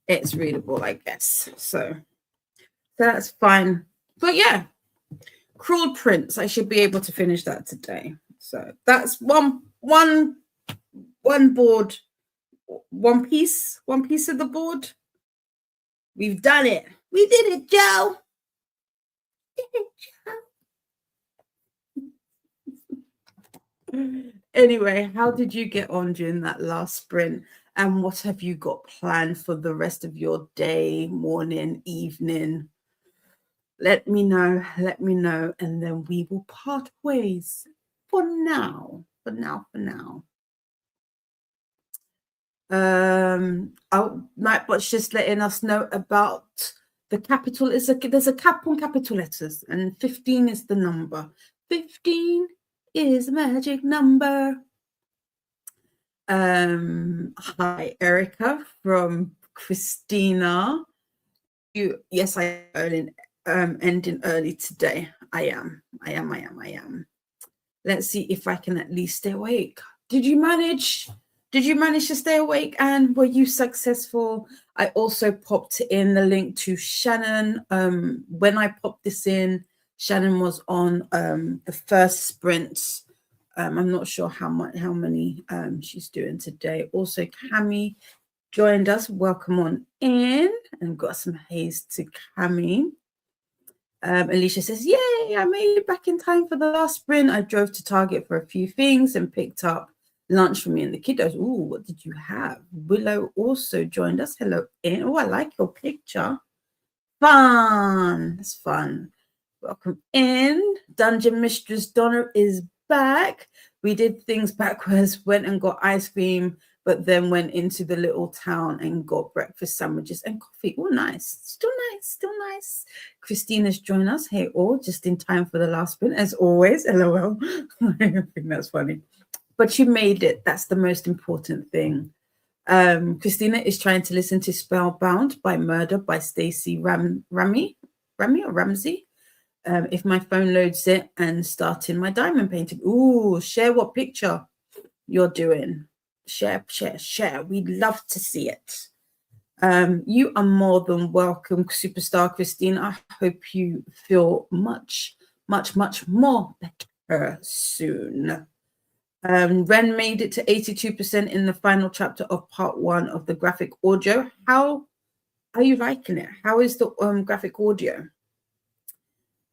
It's readable, I guess. So that's fine. But yeah, Cruel Prince. I should be able to finish that today. So that's one board, one piece of the board. We've done it. We did it, Joe. Anyway, how did you get on during that last sprint? And what have you got planned for the rest of your day, morning, evening? Let me know, and then we will part ways for now. For now. Nightbot's just letting us know about the capital. There's a cap on capital letters, and 15 is the number. 15 is a magic number. Hi, Erica from Christina. Yes, I am ending early today. I am. Let's see if I can at least stay awake. Did you manage to stay awake, and were you successful? I also popped in the link to Shannon. When I popped this in, Shannon was on the first sprint. I'm not sure how many she's doing today. Also, Cami joined us. Welcome on in, and got some haze to Cami. Alicia says, yay, I made it back in time for the last sprint. I drove to Target for a few things and picked up lunch for me and the kiddos. Ooh, what did you have? Willow also joined us. Hello, in. Oh, I like your picture. Fun. It's fun. Welcome in. Dungeon Mistress Donna is back. We did things backwards, went and got ice cream, but then went into the little town and got breakfast sandwiches and coffee. Oh, nice. Still nice. Christina's joined us. Hey, all, just in time for the last sprint, as always. LOL. I think that's funny. But you made it. That's the most important thing. Christina is trying to listen to Spellbound by Murder by Stacey Ramsey. If my phone loads it, and starting my diamond painting. Ooh, share what picture you're doing. Share. We'd love to see it. You are more than welcome, Superstar Christine. I hope you feel much more better soon. Ren made it to 82% in the final chapter of part 1 of the graphic audio. How are you liking it? How is the graphic audio?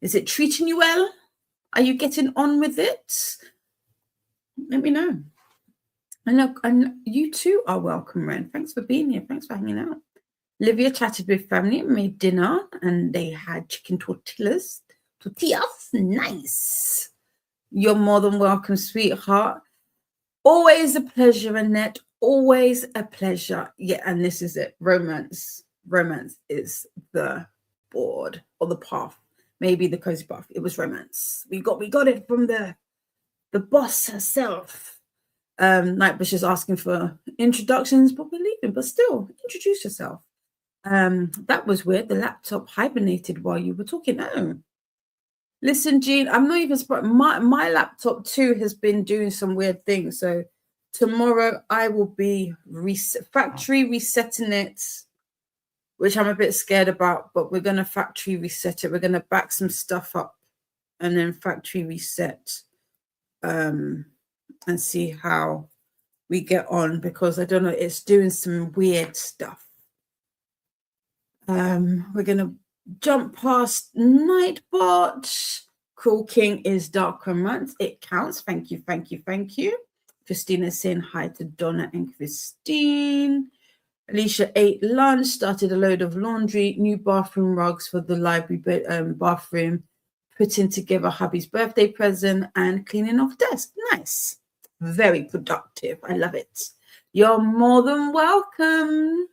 Is it treating you well? Are you getting on with it? Let me know. And you too are welcome, Ren. Thanks for being here. Thanks for hanging out. Livia chatted with family, made dinner, and they had chicken tortillas. Nice. You're more than welcome, sweetheart. Always a pleasure, Annette. Always a pleasure. Yeah, and this is it. Romance is the board or the path. Maybe the cozy path. It was romance. We got it from the boss herself. Nightbush is asking for introductions, but we're leaving. But still, introduce yourself. That was weird. The laptop hibernated while you were talking. Oh, listen, Jean, I'm not even surprised. My laptop too has been doing some weird things. So tomorrow I will be factory resetting it, which I'm a bit scared about. But we're gonna factory reset it. We're gonna back some stuff up and then factory reset. And see how we get on, because I don't know, it's doing some weird stuff. We're gonna jump past Nightbot. Cool King is Dark Romance. It counts. Thank you. Christina's saying hi to Donna and Christine. Alicia ate lunch, started a load of laundry, new bathroom rugs for the library bathroom, putting together hubby's birthday present, and cleaning off desk. Nice. Very productive. I love it. You're more than welcome.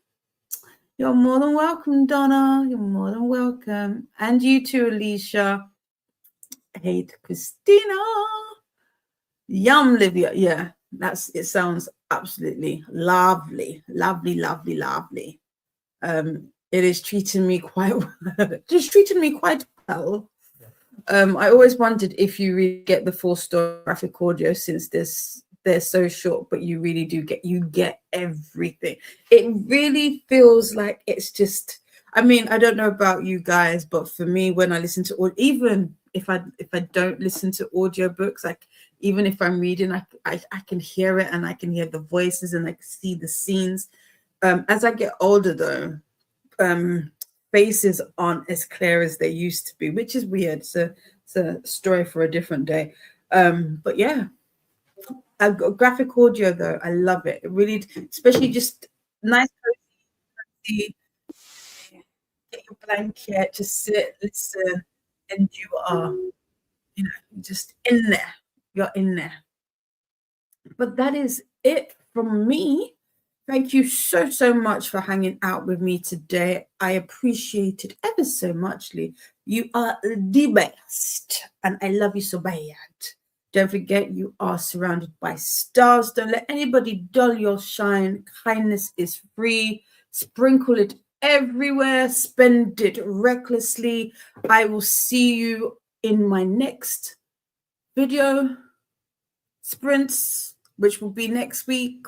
You're more than welcome, Donna. You're more than welcome. And you too, Alicia. Hey, Christina. Yum, Livia. Yeah, it sounds absolutely lovely. Lovely. It is treating me quite well. Just treating me quite well. I always wondered if you really get the full story graphic audio, since they're so short, but you really do get everything. It really feels like it's just, I mean, I don't know about you guys, but for me, when I listen to even if I don't listen to audiobooks, like even if I'm reading, I can hear it, and I can hear the voices, and I can see the scenes. As I get older though, faces aren't as clear as they used to be, which is weird. It's a story for a different day. But yeah, I've got graphic audio though. I love it. It really, especially just nice, cozy, get your blanket, just sit, listen, and you are, just in there. You're in there. But that is it from me. Thank you so much for hanging out with me today. I appreciate it ever so muchly. You are the best, and I love you so bad. Don't forget, you are surrounded by stars. Don't let anybody dull your shine. Kindness is free. Sprinkle it everywhere. Spend it recklessly. I will see you in my next video sprints, which will be next week.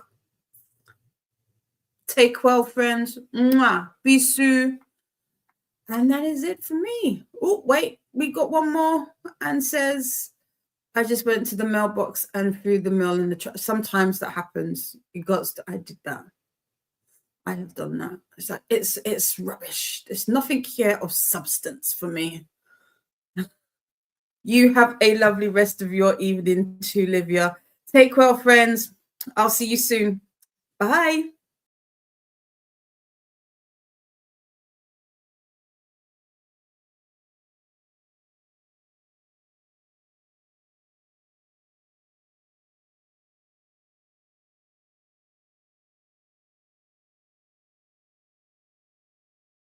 Take well, friends. Mwah. Bisous. And that is it for me. Oh, wait, we got one more and says, I just went to the mailbox and threw the mail in the trash. Sometimes that happens. I did that. I have done that. It's like, it's rubbish. There's nothing here of substance for me. You have a lovely rest of your evening too, Livia. Take well, friends. I'll see you soon. Bye.